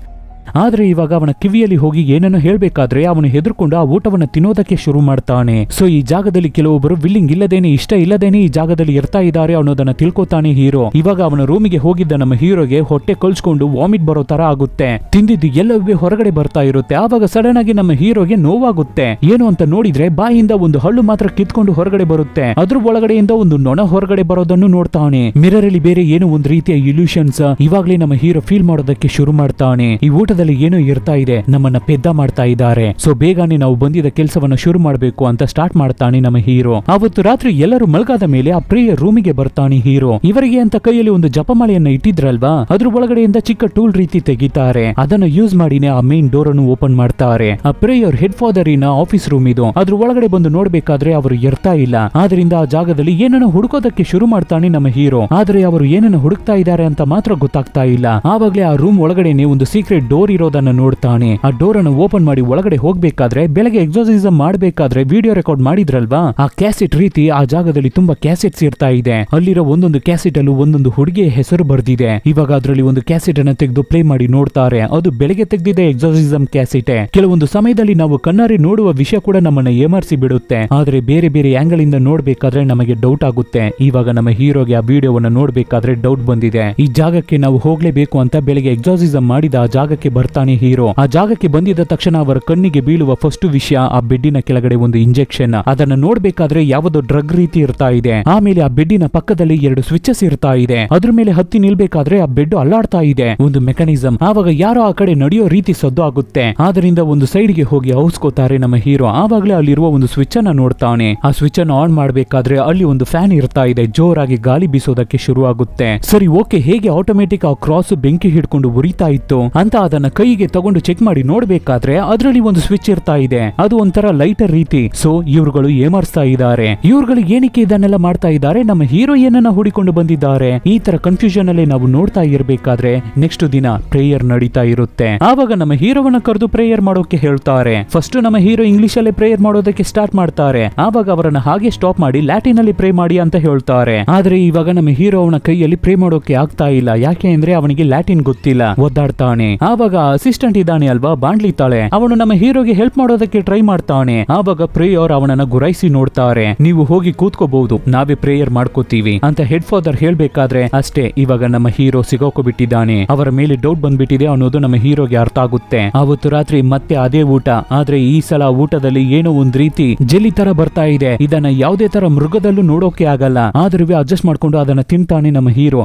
ಆದ್ರೆ ಇವಾಗ ಅವನ ಕಿವಿಯಲ್ಲಿ ಹೋಗಿ ಏನನ್ನು ಹೇಳ್ಬೇಕಾದ್ರೆ ಅವನು ಹೆದರ್ಕೊಂಡು ಆ ಊಟವನ್ನು ತಿನ್ನೋದಕ್ಕೆ ಶುರು ಮಾಡ್ತಾನೆ. ಸೊ ಈ ಜಾಗದಲ್ಲಿ ಕೆಲವೊಬ್ಬರು ವಿಲ್ಲಿಂಗ್ ಇಲ್ಲದೇನೆ ಇಷ್ಟ ಇಲ್ಲದೇನೆ ಈ ಜಾಗದಲ್ಲಿ ಇರ್ತಾ ಇದ್ದಾರೆ ಅನ್ನೋದನ್ನ ತಿಳ್ಕೊತಾನೆ ಹೀರೋ. ಇವಾಗ ಅವನ ರೂಮಿಗೆ ಹೋಗಿದ್ದ ನಮ್ಮ ಹೀರೋಗೆ ಹೊಟ್ಟೆ ಕಳ್ಸ್ಕೊಂಡು ವಾಮಿಟ್ ಬರೋ ತರ ಆಗುತ್ತೆ, ತಿಂದಿದ್ದು ಎಲ್ಲವೇ ಹೊರಗಡೆ ಬರ್ತಾ ಇರುತ್ತೆ. ಆವಾಗ ಸಡನ್ ಆಗಿ ನಮ್ಮ ಹೀರೋಗೆ ನೋವಾಗುತ್ತೆ. ಏನು ಅಂತ ನೋಡಿದ್ರೆ ಬಾಯಿಂದ ಒಂದು ಹಳ್ಳು ಮಾತ್ರ ಕಿತ್ಕೊಂಡು ಹೊರಗಡೆ ಬರುತ್ತೆ, ಅದ್ರ ಒಳಗಡೆಯಿಂದ ಒಂದು ನೊಣ ಹೊರಗಡೆ ಬರೋದನ್ನು ನೋಡ್ತಾನೆ. ಮಿರರ್ ಅಲ್ಲಿ ಬೇರೆ ಏನೋ ಒಂದು ರೀತಿಯ ಇಲ್ಯೂಷನ್ಸ್ ಇವಾಗ್ಲೇ ನಮ್ಮ ಹೀರೋ ಫೀಲ್ ಮಾಡೋದಕ್ಕೆ ಶುರು ಮಾಡ್ತಾನೆ. ಈ ಊಟದಲ್ಲಿ ಏನೋ ಇರ್ತಾ ಇದೆ, ನಮ್ಮನ್ನ ಪೆದ್ದ ಮಾಡ್ತಾ ಇದ್ದಾರೆ, ಸೊ ಬೇಗನೆ ನಾವು ಬಂದಿದ್ದ ಕೆಲಸವನ್ನ ಶುರು ಮಾಡಬೇಕು ಅಂತ ಸ್ಟಾರ್ಟ್ ಮಾಡ್ತಾನೆ ನಮ್ಮ ಹೀರೋ. ಅವತ್ತು ರಾತ್ರಿ ಎಲ್ಲರೂ ಮಲ್ಗಾದ ಮೇಲೆ ಆ ಪ್ರೇಯರ್ ರೂಮಿಗೆ ಬರ್ತಾನೆ ಹೀರೋ. ಇವರಿಗೆ ಅಂತ ಕೈಯಲ್ಲಿ ಒಂದು ಜಪಮಾಲೆಯನ್ನ ಇಟ್ಟಿದ್ರಲ್ವಾ, ಅದ್ರ ಒಳಗಡೆಯಿಂದ ಚಿಕ್ಕ ಟೂಲ್ ರೀತಿ ತೆಗಿತಾರೆ. ಅದನ್ನ ಯೂಸ್ ಮಾಡಿನೇ ಆ ಮೇನ್ ಡೋರ್ ಅನ್ನು ಓಪನ್ ಮಾಡ್ತಾರೆ. ಆ ಪ್ರೇಯರ್ ಹೆಡ್ ಫಾದರ್ ಇನ ಆಫೀಸ್ ರೂಮ್ ಇದು. ಅದ್ರ ಒಳಗಡೆ ಬಂದು ನೋಡ್ಬೇಕಾದ್ರೆ ಅವರು ಇರ್ತಾ ಇಲ್ಲ. ಆದ್ರಿಂದ ಆ ಜಾಗದಲ್ಲಿ ಏನನ್ನು ಹುಡುಕೋದಕ್ಕೆ ಶುರು ಮಾಡ್ತಾನೆ ನಮ್ಮ ಹೀರೋ. ಆದ್ರೆ ಅವರು ಏನನ್ನು ಹುಡುಕ್ತಾ ಇದ್ದಾರೆ ಅಂತ ಮಾತ್ರ ಗೊತ್ತಾಗ್ತಾ ಇಲ್ಲ. ಆವಾಗ್ಲೇ ಆ ರೂಮ್ ಒಳಗಡೆನೆ ಒಂದು ಸೀಕ್ರೆಟ್ ಡೋರ್ ಇರೋದನ್ನ ನೋಡ್ತಾನೆ. ಆ ಡೋರ್ ಅನ್ನು ಓಪನ್ ಮಾಡಿ ಒಳಗಡೆ ಹೋಗ್ಬೇಕಾದ್ರೆ ಬೆಳಗ್ಗೆ ಎಕ್ಸಾರ್ಸಿಸಮ್ ಮಾಡ್ಬೇಕಾದ್ರೆ ವಿಡಿಯೋ ರೆಕಾರ್ಡ್ ಮಾಡಿದ್ರಲ್ವಾ, ಆ ಕ್ಯಾಸೆಟ್ ರೀತಿ ಆ ಜಾಗದಲ್ಲಿ ತುಂಬಾ ಕ್ಯಾಸೆಟ್ಸ್ ಇರ್ತಾ ಇದೆ. ಅಲ್ಲಿರೋ ಒಂದೊಂದು ಕ್ಯಾಸೆಟ್ ಅಲ್ಲೂ ಒಂದೊಂದು ಹುಡುಗಿಯ ಹೆಸರು ಬರ್ದಿದೆ. ಇವಾಗ ಅದರಲ್ಲಿ ಒಂದು ಕ್ಯಾಸೆಟ್ ಅನ್ನ ತೆಗೆದು ಪ್ಲೇ ಮಾಡಿ ನೋಡ್ತಾರೆ. ಅದು ಬೆಳಗ್ಗೆ ತೆಗೆದಿದೆ ಎಕ್ಸಾರ್ಸಿಸಮ್ ಕ್ಯಾಸೆಟ್. ಕೆಲವೊಂದು ಸಮಯದಲ್ಲಿ ನಾವು ಕಣ್ಣಾರಿ ನೋಡುವ ವಿಷಯ ಕೂಡ ನಮ್ಮನ್ನ ಏಮರ್ಸಿ ಬಿಡುತ್ತೆ, ಆದ್ರೆ ಬೇರೆ ಬೇರೆ ಆಂಗಲ್ ಇಂದ ನೋಡ್ಬೇಕಾದ್ರೆ ನಮಗೆ ಡೌಟ್ ಆಗುತ್ತೆ. ಇವಾಗ ನಮ್ಮ ಹೀರೋಗೆ ಆ ವಿಡಿಯೋವನ್ನ ನೋಡ್ಬೇಕಾದ್ರೆ ಡೌಟ್ ಬಂದಿದೆ. ಈ ಜಾಗಕ್ಕೆ ನಾವು ಹೋಗ್ಲೇಬೇಕು ಅಂತ ಬೆಳಗ್ಗೆ ಎಕ್ಸಾರ್ಸಿಸಮ್ ಮಾಡಿದ ಆ ಜಾಗಕ್ಕೆ ಬರ್ತಾನೆ ಹೀರೋ. ಆ ಜಾಗಕ್ಕೆ ಬಂದಿದ್ದ ತಕ್ಷಣ ಅವರ ಕಣ್ಣಿಗೆ ಬೀಳುವ ಫಸ್ಟ್ ವಿಷಯ ಆ ಬೆಡ್ಡಿನ ಕೆಳಗಡೆ ಒಂದು ಇಂಜೆಕ್ಷನ್. ಅದನ್ನ ನೋಡ್ಬೇಕಾದ್ರೆ ಯಾವುದೋ ಡ್ರಗ್ ರೀತಿ ಇರ್ತಾ ಇದೆ. ಆಮೇಲೆ ಆ ಬೆಡ್ಡಿನ ಪಕ್ಕದಲ್ಲಿ 2 ಸ್ವಿಚಸ್ ಇರ್ತಾ ಇದೆ. ಅದ್ರ ಮೇಲೆ ಹತ್ತಿ ನಿಲ್ಬೇಕಾದ್ರೆ ಆ ಬೆಡ್ ಅಲ್ಲಾಡ್ತಾ ಇದೆ, ಒಂದು ಮೆಕಾನಿಸಮ್. ಆವಾಗ ಯಾರೋ ಆ ಕಡೆ ನಡೆಯೋ ರೀತಿ ಸದ್ದು ಆಗುತ್ತೆ. ಆದ್ರಿಂದ ಒಂದು ಸೈಡ್ ಗೆ ಹೋಗಿ ಔಸ್ಕೋತಾರೆ ನಮ್ಮ ಹೀರೋ. ಆವಾಗ್ಲೇ ಅಲ್ಲಿರುವ ಒಂದು ಸ್ವಿಚ್ ಅನ್ನ ನೋಡ್ತಾನೆ. ಆ ಸ್ವಿಚ್ ಅನ್ನು ಆನ್ ಮಾಡ್ಬೇಕಾದ್ರೆ ಅಲ್ಲಿ ಒಂದು ಫ್ಯಾನ್ ಇರ್ತಾ ಇದೆ, ಜೋರಾಗಿ ಗಾಳಿ ಬೀಸೋದಕ್ಕೆ ಶುರು ಆಗುತ್ತೆ. ಸರಿ ಓಕೆ, ಹೇಗೆ ಆಟೋಮೆಟಿಕ್ ಆ ಕ್ರಾಸ್ ಬೆಂಕಿ ಹಿಡ್ಕೊಂಡು ಉರಿತಾ ಇತ್ತು ಅಂತ ಅದನ್ನ ಕೈಗೆ ತಗೊಂಡು ಚೆಕ್ ಮಾಡಿ ನೋಡ್ಬೇಕಾದ್ರೆ ಅದರಲ್ಲಿ ಒಂದು ಸ್ವಿಚ್ ಇರ್ತಾ ಇದೆ, ಅದು ಒಂಥರ ಲೈಟರ್ ರೀತಿ. ಸೊ ಇವ್ರುಗಳು ಏಮರ್ಸ್ತಾ ಇದ್ದಾರೆ. ಇವ್ರುಗಳು ಏನಕ್ಕೆ ಇದನ್ನೆಲ್ಲ ಮಾಡ್ತಾ ಇದ್ದಾರೆ, ನಮ್ಮ ಹೀರೋ ಏನನ್ನ ಹುಡಿಕೊಂಡು ಬಂದಿದ್ದಾರೆ. ಈ ತರ ಕನ್ಫ್ಯೂಷನ್ ಅಲ್ಲಿ ನಾವು ನೋಡ್ತಾ ಇರ್ಬೇಕಾದ್ರೆ ನೆಕ್ಸ್ಟ್ ದಿನ ಪ್ರೇಯರ್ ನಡೀತಾ ಇರುತ್ತೆ. ಆವಾಗ ನಮ್ಮ ಹೀರೋವನ್ನ ಕರೆದು ಪ್ರೇಯರ್ ಮಾಡೋಕೆ ಹೇಳ್ತಾರೆ. ಫಸ್ಟ್ ನಮ್ಮ ಹೀರೋ ಇಂಗ್ಲಿಷ್ ಅಲ್ಲೇ ಪ್ರೇಯರ್ ಮಾಡೋದಕ್ಕೆ ಸ್ಟಾರ್ಟ್ ಮಾಡ್ತಾರೆ. ಆವಾಗ ಅವರನ್ನ ಹಾಗೆ ಸ್ಟಾಪ್ ಮಾಡಿ ಲ್ಯಾಟಿನ್ ಅಲ್ಲಿ ಪ್ರೇ ಮಾಡಿ ಅಂತ ಹೇಳ್ತಾರೆ. ಆದ್ರೆ ಇವಾಗ ನಮ್ಮ ಹೀರೋ ಅವನ ಕೈಯಲ್ಲಿ ಪ್ರೇ ಮಾಡೋಕೆ ಆಗ್ತಾ ಇಲ್ಲ. ಯಾಕೆ ಅಂದ್ರೆ ಅವನಿಗೆ ಲ್ಯಾಟಿನ್ ಗೊತ್ತಿಲ್ಲ, ಒದ್ದಾಡ್ತಾನೆ. ಆವಾಗ ಅಸಿಸ್ಟೆಂಟ್ ಇದ್ದಾನೆ ಅಲ್ವಾ, ಬಾಂಡ್ಲಿ ತಾಳೆ, ಅವನು ನಮ್ಮ ಹೀರೋಗೆ ಹೆಲ್ಪ್ ಮಾಡೋದಕ್ಕೆ ಟ್ರೈ ಮಾಡ್ತಾನೆ. ಆವಾಗ ಪ್ರೇಯರ್ ಅವನನ್ನ ಗುರಾಯಿಸಿ ನೋಡ್ತಾರೆ. ನೀವು ಹೋಗಿ ಕೂತ್ಕೋಬಹುದು, ನಾವೇ ಪ್ರೇಯರ್ ಮಾಡ್ಕೋತೀವಿ ಅಂತ ಹೆಡ್ ಫಾದರ್ ಹೇಳ್ಬೇಕಾದ್ರೆ ಅಷ್ಟೇ ಇವಾಗ ನಮ್ಮ ಹೀರೋ ಸಿಗೋಕೋಬಿಟ್ಟಿದ್ದಾನೆ. ಅವರ ಮೇಲೆ ಡೌಟ್ ಬಂದ್ಬಿಟ್ಟಿದೆ ಅನ್ನೋದು ನಮ್ಮ ಹೀರೋಗೆ ಅರ್ಥ ಆಗುತ್ತೆ. ಅವತ್ತು ರಾತ್ರಿ ಮತ್ತೆ ಅದೇ ಊಟ, ಆದ್ರೆ ಈ ಸಲ ಊಟದಲ್ಲಿ ಏನೋ ಒಂದ್ ರೀತಿ ಜೆಲ್ಲಿ ತರ ಬರ್ತಾ ಇದೆ. ಇದನ್ನ ಯಾವುದೇ ತರ ಮೃಗದಲ್ಲೂ ನೋಡೋಕೆ ಆಗಲ್ಲ. ಆದ್ರೂ ಅಡ್ಜಸ್ಟ್ ಮಾಡ್ಕೊಂಡು ಅದನ್ನ ತಿಂತಾನೆ ನಮ್ಮ ಹೀರೋ.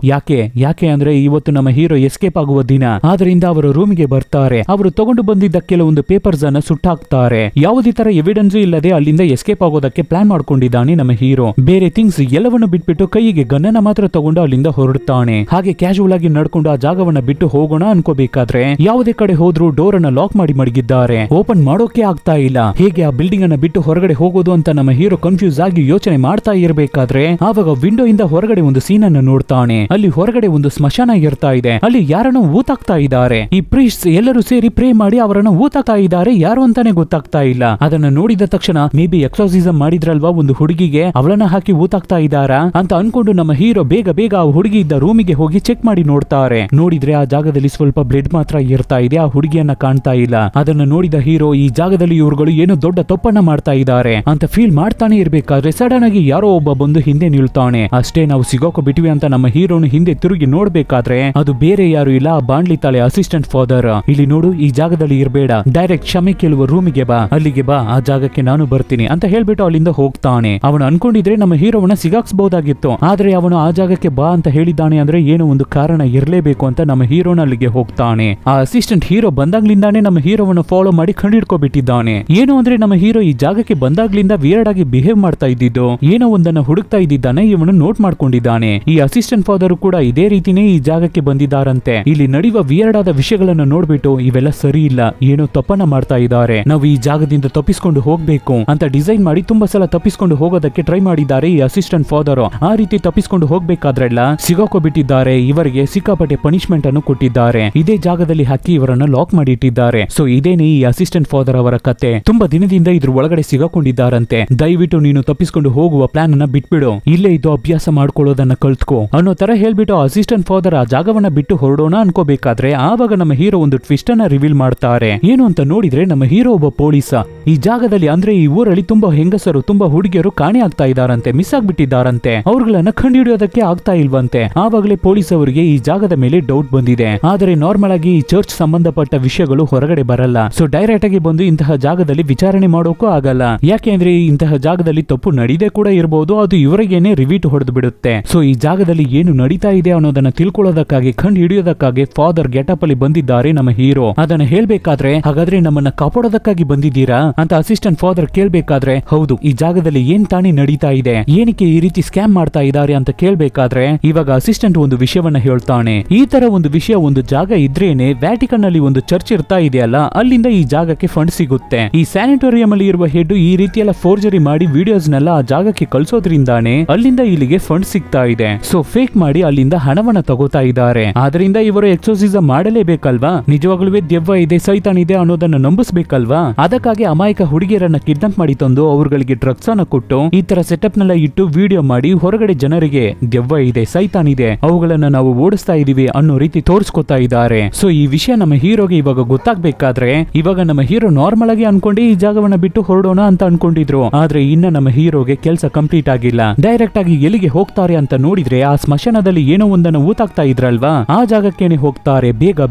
ಯಾಕೆ ಅಂದ್ರೆ ಇವತ್ತು ನಮ್ಮ ಹೀರೋ ಎಸ್ಕೇಪ್ ಆಗುವ ದಿನ. ಆದ್ರಿಂದ ಅವರು ರೂಮಿಗೆ ಬರ್ತಾರೆ. ಅವರು ತಗೊಂಡು ಬಂದಿದ್ದ ಕೆಲವೊಂದು ಪೇಪರ್ಸ್ ಅನ್ನ ಸುಟ್ಟಾಕ್ತಾರೆ. ಯಾವುದೇ ತರ ಎವಿಡೆನ್ಸ್ ಇಲ್ಲದೆ ಅಲ್ಲಿಂದ ಎಸ್ಕೇಪ್ ಆಗೋದಕ್ಕೆ ಪ್ಲಾನ್ ಮಾಡ್ಕೊಂಡಿದ್ದಾನೆ ನಮ್ಮ ಹೀರೋ. ಬೇರೆ ಥಿಂಗ್ಸ್ ಎಲ್ಲವನ್ನು ಬಿಟ್ಬಿಟ್ಟು ಕೈಗೆ ಗನ್ನನ್ನ ಮಾತ್ರ ತಗೊಂಡು ಅಲ್ಲಿಂದ ಹೊರಡ್ತಾನೆ. ಹಾಗೆ ಕ್ಯಾಶುವಲ್ ಆಗಿ ನಡ್ಕೊಂಡು ಆ ಜಾಗವನ್ನ ಬಿಟ್ಟು ಹೋಗೋಣ ಅನ್ಕೋಬೇಕಾದ್ರೆ ಯಾವುದೇ ಕಡೆ ಹೋದ್ರೂ ಡೋರ್ ಅನ್ನ ಲಾಕ್ ಮಾಡಿ ಮಡಗಿದ್ದಾರೆ, ಓಪನ್ ಮಾಡೋಕೆ ಆಗ್ತಾ ಇಲ್ಲ. ಹೇಗೆ ಆ ಬಿಲ್ಡಿಂಗ್ ಅನ್ನ ಬಿಟ್ಟು ಹೊರಗಡೆ ಹೋಗೋದು ಅಂತ ನಮ್ಮ ಹೀರೋ ಕನ್ಫ್ಯೂಸ್ ಆಗಿ ಯೋಚನೆ ಮಾಡ್ತಾ ಇರ್ಬೇಕಾದ್ರೆ ಆವಾಗ ವಿಂಡೋ ಇಂದ ಹೊರಗಡೆ ಒಂದು ಸೀನ್ ಅನ್ನು ನೋಡ್ತಾನೆ. ಅಲ್ಲಿ ಹೊರಗಡೆ ಒಂದು ಸ್ಮಶಾನ ಇರ್ತಾ ಇದೆ, ಅಲ್ಲಿ ಯಾರನ್ನು ಊತಾಕ್ತಾ ಇದ್ದಾರೆ. ಈ ಪ್ರೀಸ್ಟ್ ಎಲ್ಲರೂ ಸೇರಿ ಪ್ರೇ ಮಾಡಿ ಅವರನ್ನು ಊತಾಕ್ತಾ ಇದ್ದಾರೆ, ಯಾರು ಅಂತಾನೆ ಗೊತ್ತಾಗ್ತಾ ಇಲ್ಲ. ಅದನ್ನ ನೋಡಿದ ತಕ್ಷಣ ಮೇ ಬಿ ಎಕ್ಸಾರ್ಸಿಸಮ್ ಮಾಡಿದ್ರಲ್ವಾ ಒಂದು ಹುಡುಗಿಗೆ, ಅವಳನ್ನ ಹಾಕಿ ಊತಾಕ್ತಾ ಇದ್ದಾರಾ ಅಂತ ಅನ್ಕೊಂಡು ನಮ್ಮ ಹೀರೋ ಬೇಗ ಆ ಹುಡುಗಿ ಇದ್ದ ರೂಮಿಗೆ ಹೋಗಿ ಚೆಕ್ ಮಾಡಿ ನೋಡ್ತಾರೆ. ನೋಡಿದ್ರೆ ಆ ಜಾಗದಲ್ಲಿ ಸ್ವಲ್ಪ ಬ್ಲಡ್ ಮಾತ್ರ ಇರ್ತಾ ಇದೆ, ಆ ಹುಡುಗಿಯನ್ನ ಕಾಣ್ತಾ ಇಲ್ಲ. ಅದನ್ನ ನೋಡಿದ ಹೀರೋ ಈ ಜಾಗದಲ್ಲಿ ಇವ್ರುಗಳು ಏನೋ ದೊಡ್ಡ ತಪ್ಪನ್ನ ಮಾಡ್ತಾ ಇದ್ದಾರೆ ಅಂತ ಫೀಲ್ ಮಾಡ್ತಾನೆ ಇರ್ಬೇಕಾದ್ರೆ ಸಡನ್ ಆಗಿ ಯಾರೋ ಒಬ್ಬ ಬಂದು ಹಿಂದೆ ನಿಲ್ತಾನೆ. ಅಷ್ಟೇ ನಾವು ಸಿಗೋಕೋ ಬಿಟ್ವಿ ಅಂತ ನಮ್ಮ ಹೀರೋನು ಹಿಂದೆ ತಿರುಗಿ ನೋಡ್ಬೇಕಾದ್ರೆ ಅದು ಬೇರೆ ಯಾರು ಇಲ್ಲ, ಆ ಬಾಂಡ್ಲಿ ತಾಳೆ ಅಸಿಸ್ಟೆಂಟ್ ಫಾದರ್. ಇಲ್ಲಿ ನೋಡು, ಈ ಜಾಗದಲ್ಲಿ ಇರಬೇಡ, ಡೈರೆಕ್ಟ್ ಕ್ಷಮೆ ಕೇಳುವ ರೂಮಿಗೆ ಬಾ, ಅಲ್ಲಿಗೆ ಬಾ, ಆ ಜಾಗಕ್ಕೆ ನಾನು ಬರ್ತೀನಿ ಅಂತ ಹೇಳ್ಬಿಟ್ಟು ಅಲ್ಲಿಂದ ಹೋಗ್ತಾನೆ. ಅವನು ಅನ್ಕೊಂಡಿದ್ರೆ ನಮ್ಮ ಹೀರೋವನ್ನ ಸಿಗಾಕ್ಸಬಹುದಾಗಿತ್ತು, ಆದ್ರೆ ಅವನು ಆ ಜಾಗಕ್ಕೆ ಬಾ ಅಂತ ಹೇಳಿದ್ದಾನೆ ಅಂದ್ರೆ ಏನೋ ಒಂದು ಕಾರಣ ಇರಲೇಬೇಕು ಅಂತ ನಮ್ಮ ಹೀರೋನ ಅಲ್ಲಿಗೆ ಹೋಗ್ತಾನೆ. ಆ ಅಸಿಸ್ಟೆಂಟ್ ಹೀರೋ ಬಂದಾಗ್ಲಿಂದಾನೇ ನಮ್ಮ ಹೀರೋವನ್ನು ಫಾಲೋ ಮಾಡಿ ಕಂಡಿಡ್ಕೊಬಿಟ್ಟಿದ್ದಾನೆ. ಏನು ಅಂದ್ರೆ ನಮ್ಮ ಹೀರೋ ಈ ಜಾಗಕ್ಕೆ ಬಂದಾಗ್ಲಿಂದ ವಿಯರ್ಡ್ ಆಗಿ ಬಿಹೇವ್ ಮಾಡ್ತಾ ಇದ್ದಿದ್ದು, ಏನೋ ಒಂದನ್ನ ಹುಡುಕ್ತಾ ಇದ್ದಿದ್ದಾನೆ, ಇವನು ನೋಟ್ ಮಾಡ್ಕೊಂಡಿದ್ದಾನೆ. ಈ ಅಸಿಸ್ಟೆಂಟ್ ಫಾದರ್ ಕೂಡ ಇದೇ ರೀತಿನೇ ಈ ಜಾಗಕ್ಕೆ ಬಂದಿದ್ದಾರಂತೆ. ಇಲ್ಲಿ ನಡೆಯುವ ವಿಯರ್ಡ್ ಆದ ವಿಷಯಗಳನ್ನ ಅನ್ನೋದನ್ನ ನೋಡ್ಬಿಟ್ಟು ಇವೆಲ್ಲ ಸರಿ ಇಲ್ಲ, ಏನೋ ತಪ್ಪನ್ನ ಮಾಡ್ತಾ ಇದ್ದಾರೆ, ನಾವು ಈ ಜಾಗದಿಂದ ತಪ್ಪಿಸ್ಕೊಂಡು ಹೋಗ್ಬೇಕು ಅಂತ ಡಿಸೈನ್ ಮಾಡಿ ತುಂಬಾ ಸಲ ತಪ್ಪಿಸ್ಕೊಂಡು ಹೋಗೋದಕ್ಕೆ ಟ್ರೈ ಮಾಡಿದ್ದಾರೆ ಈ ಅಸಿಸ್ಟೆಂಟ್ ಫಾದರ್. ಆ ರೀತಿ ತಪ್ಪಿಸ್ಕೊಂಡು ಹೋಗ್ಬೇಕಾದ್ರೆಲ್ಲ ಸಿಗಾಕೋಬಿಟ್ಟಿದ್ದಾರೆ. ಇವರಿಗೆ ಸಿಕ್ಕಾಪಟ್ಟೆ ಪನಿಷ್ಮೆಂಟ್ ಅನ್ನು ಕೊಟ್ಟಿದ್ದಾರೆ. ಇದೇ ಜಾಗದಲ್ಲಿ ಹಾಕಿ ಇವರನ್ನ ಲಾಕ್ ಮಾಡಿ ಇಟ್ಟಿದ್ದಾರೆ. ಸೊ ಇದೇನೇ ಈ ಅಸಿಸ್ಟೆಂಟ್ ಫಾದರ್ ಅವರ ಕತೆ. ತುಂಬಾ ದಿನದಿಂದ ಇದ್ರ ಒಳಗಡೆ ಸಿಗಾಕೊಂಡಿದ್ದಾರಂತೆ. ದಯವಿಟ್ಟು ನೀನು ತಪ್ಪಿಸ್ಕೊಂಡು ಹೋಗುವ ಪ್ಲಾನ್ ಅನ್ನ ಬಿಟ್ಬಿಡು, ಇಲ್ಲೇ ಇದು ಅಭ್ಯಾಸ ಮಾಡ್ಕೊಳ್ಳೋದನ್ನ ಕಲ್ತ್ಕೋ ಅನ್ನೋ ತರ ಹೇಳ್ಬಿಟ್ಟು ಅಸಿಸ್ಟೆಂಟ್ ಫಾದರ್ ಆ ಜಾಗವನ್ನ ಬಿಟ್ಟು ಹೊರಡೋಣ ಅನ್ಕೋಬೇಕಾದ್ರೆ ಆವಾಗ ನಮ್ಮ ಹೀರೋ ಒಂದು ಟ್ವಿಸ್ಟ್ ಅನ್ನ ರಿವೀಲ್ ಮಾಡ್ತಾರೆ. ಏನು ಅಂತ ನೋಡಿದ್ರೆ ನಮ್ಮ ಹೀರೋ ಒಬ್ಬ ಪೊಲೀಸ. ಈ ಜಾಗದಲ್ಲಿ ಅಂದ್ರೆ ಈ ಊರಲ್ಲಿ ತುಂಬಾ ಹೆಂಗಸರು, ತುಂಬಾ ಹುಡುಗಿಯರು ಕಾಣೆ ಆಗ್ತಾ ಇದಾರಂತೆ, ಮಿಸ್ ಆಗ್ಬಿಟ್ಟಿದ್ದಾರಂತೆ. ಅವ್ರಗಳನ್ನ ಕಂಡುಹಿಡಿಯೋದಕ್ಕೆ ಆಗ್ತಾ ಇಲ್ವಂತೆ. ಆವಾಗಲೇ ಪೊಲೀಸ್ ಅವರಿಗೆ ಈ ಜಾಗದ ಮೇಲೆ ಡೌಟ್ ಬಂದಿದೆ. ಆದರೆ ನಾರ್ಮಲ್ ಆಗಿ ಈ ಚರ್ಚ್ ಸಂಬಂಧಪಟ್ಟ ವಿಷಯಗಳು ಹೊರಗಡೆ ಬರಲ್ಲ. ಸೊ ಡೈರೆಕ್ಟ್ ಆಗಿ ಬಂದು ಇಂತಹ ಜಾಗದಲ್ಲಿ ವಿಚಾರಣೆ ಮಾಡೋಕ್ಕೂ ಆಗಲ್ಲ. ಯಾಕೆಂದ್ರೆ ಇಂತಹ ಜಾಗದಲ್ಲಿ ತಪ್ಪು ನಡೀದೇ ಕೂಡ ಇರಬಹುದು, ಅದು ಇವರಿಗೇನೆ ರಿವೀಟ್ ಹೊಡೆದು ಬಿಡುತ್ತೆ. ಸೊ ಈ ಜಾಗದಲ್ಲಿ ಏನು ನಡೀತಾ ಇದೆ ಅನ್ನೋದನ್ನ ತಿಳ್ಕೊಳ್ಳೋದಕ್ಕಾಗಿ ಕಂಡು ಹಿಡಿಯೋದಕ್ಕಾಗಿ ಫಾದರ್ ಗೆಟಪ್ ಅಲ್ಲಿ ಬಂದಿದ್ದಾರೆ ನಮ್ಮ ಹೀರೋ. ಅದನ್ನ ಹೇಳ್ಬೇಕಾದ್ರೆ ಹಾಗಾದ್ರೆ ನಮ್ಮನ್ನ ಕಾಪಾಡೋದಕ್ಕಾಗಿ ಬಂದಿದ್ದೀರಾ ಅಂತ ಅಸಿಸ್ಟೆಂಟ್ ಫಾದರ್ ಕೇಳ್ಬೇಕಾದ್ರೆ ಹೌದು, ಈ ಜಾಗದಲ್ಲಿ ಏನ್ ತಾನೇ ನಡೀತಾ ಇದೆ, ಏನಕ್ಕೆ ಈ ರೀತಿ ಸ್ಕ್ಯಾಮ್ ಮಾಡ್ತಾ ಇದ್ದಾರೆ ಅಂತ ಕೇಳ್ಬೇಕಾದ್ರೆ ಇವಾಗ ಅಸಿಸ್ಟೆಂಟ್ ಒಂದು ವಿಷಯವನ್ನ ಹೇಳ್ತಾನೆ. ಈ ತರ ಒಂದು ವಿಷಯ, ಒಂದು ಜಾಗ ಇದ್ರೇನೆ ವ್ಯಾಟಿಕನ್ ಅಲ್ಲಿ ಒಂದು ಚರ್ಚ್ ಇರ್ತಾ ಇದೆಯಲ್ಲ, ಅಲ್ಲಿಂದ ಈ ಜಾಗಕ್ಕೆ ಫಂಡ್ ಸಿಗುತ್ತೆ. ಈ ಸ್ಯಾನಿಟೋರಿಯಂ ಅಲ್ಲಿ ಇರುವ ಹೆಡ್ ಈ ರೀತಿಯೆಲ್ಲ ಫೋರ್ಜರಿ ಮಾಡಿ ವಿಡಿಯೋಸ್ ನೆಲ್ಲ ಆ ಜಾಗಕ್ಕೆ ಕಳ್ಸೋದ್ರಿಂದಾನೆ ಅಲ್ಲಿಂದ ಇಲ್ಲಿಗೆ ಫಂಡ್ ಸಿಗ್ತಾ ಇದೆ. ಸೊ ಫೇಕ್ ಮಾಡಿ ಅಲ್ಲಿಂದ ಹಣವನ್ನ ತಗೋತಾ ಇದ್ದಾರೆ. ಆದ್ರಿಂದ ಇವರು ಎಕ್ಸೋಸಿಸಮ್ ಮಾಡಲೇಬೇಕಲ್ವಾ, ನಿಜವಾಗ್ಲೂ ದೆವ್ವ ಇದೆ, ಸೈತಾನ್ ಇದೆ ಅನ್ನೋದನ್ನ ನಂಬಿಸ್ಬೇಕಲ್ವಾ. ಅದಕ್ಕಾಗಿ ಅಮಾಯಕ ಹುಡುಗಿಯರನ್ನ ಕಿಡ್ನಾಪ್ ಮಾಡಿ ತಂದು ಅವ್ರಗಳಿಗೆ ಡ್ರಗ್ಸ್ ಅನ್ನ ಕೊಟ್ಟು ಈ ತರ ಸೆಟಪ್ ನೆಲ್ಲ ಇಟ್ಟು ವಿಡಿಯೋ ಮಾಡಿ ಹೊರಗಡೆ ಜನರಿಗೆ ದೆವ್ವ ಇದೆ, ಸೈತಾನ್ ಇದೆ, ಅವುಗಳನ್ನ ನಾವು ಓಡಿಸ್ತಾ ಇದೀವಿ ಅನ್ನೋ ರೀತಿ ತೋರಿಸ್ಕೊತಾ ಇದ್ದಾರೆ. ಸೊ ಈ ವಿಷಯ ನಮ್ಮ ಹೀರೋಗೆ ಇವಾಗ ಗೊತ್ತಾಗ್ಬೇಕಾದ್ರೆ ಇವಾಗ ನಮ್ಮ ಹೀರೋ ನಾರ್ಮಲ್ ಆಗಿ ಅನ್ಕೊಂಡೆ ಈ ಜಾಗವನ್ನ ಬಿಟ್ಟು ಹೊರಡೋಣ ಅಂತ ಅನ್ಕೊಂಡಿದ್ರು. ಆದ್ರೆ ಇನ್ನ ನಮ್ಮ ಹೀರೋಗೆ ಕೆಲಸ ಕಂಪ್ಲೀಟ್ ಆಗಿಲ್ಲ. ಡೈರೆಕ್ಟ್ ಆಗಿ ಎಲ್ಲಿಗೆ ಹೋಗ್ತಾರೆ ಅಂತ ನೋಡಿದ್ರೆ ಆ ಸ್ಮಶಾನದಲ್ಲಿ ಏನೋ ಒಂದನ್ನು ಊತಾಗ್ತಾ ಇದ್ರಲ್ವಾ, ಆ ಜಾಗಕ್ಕೇನೆ ಹೋಗ್ತಾರೆ. ಬೇಗ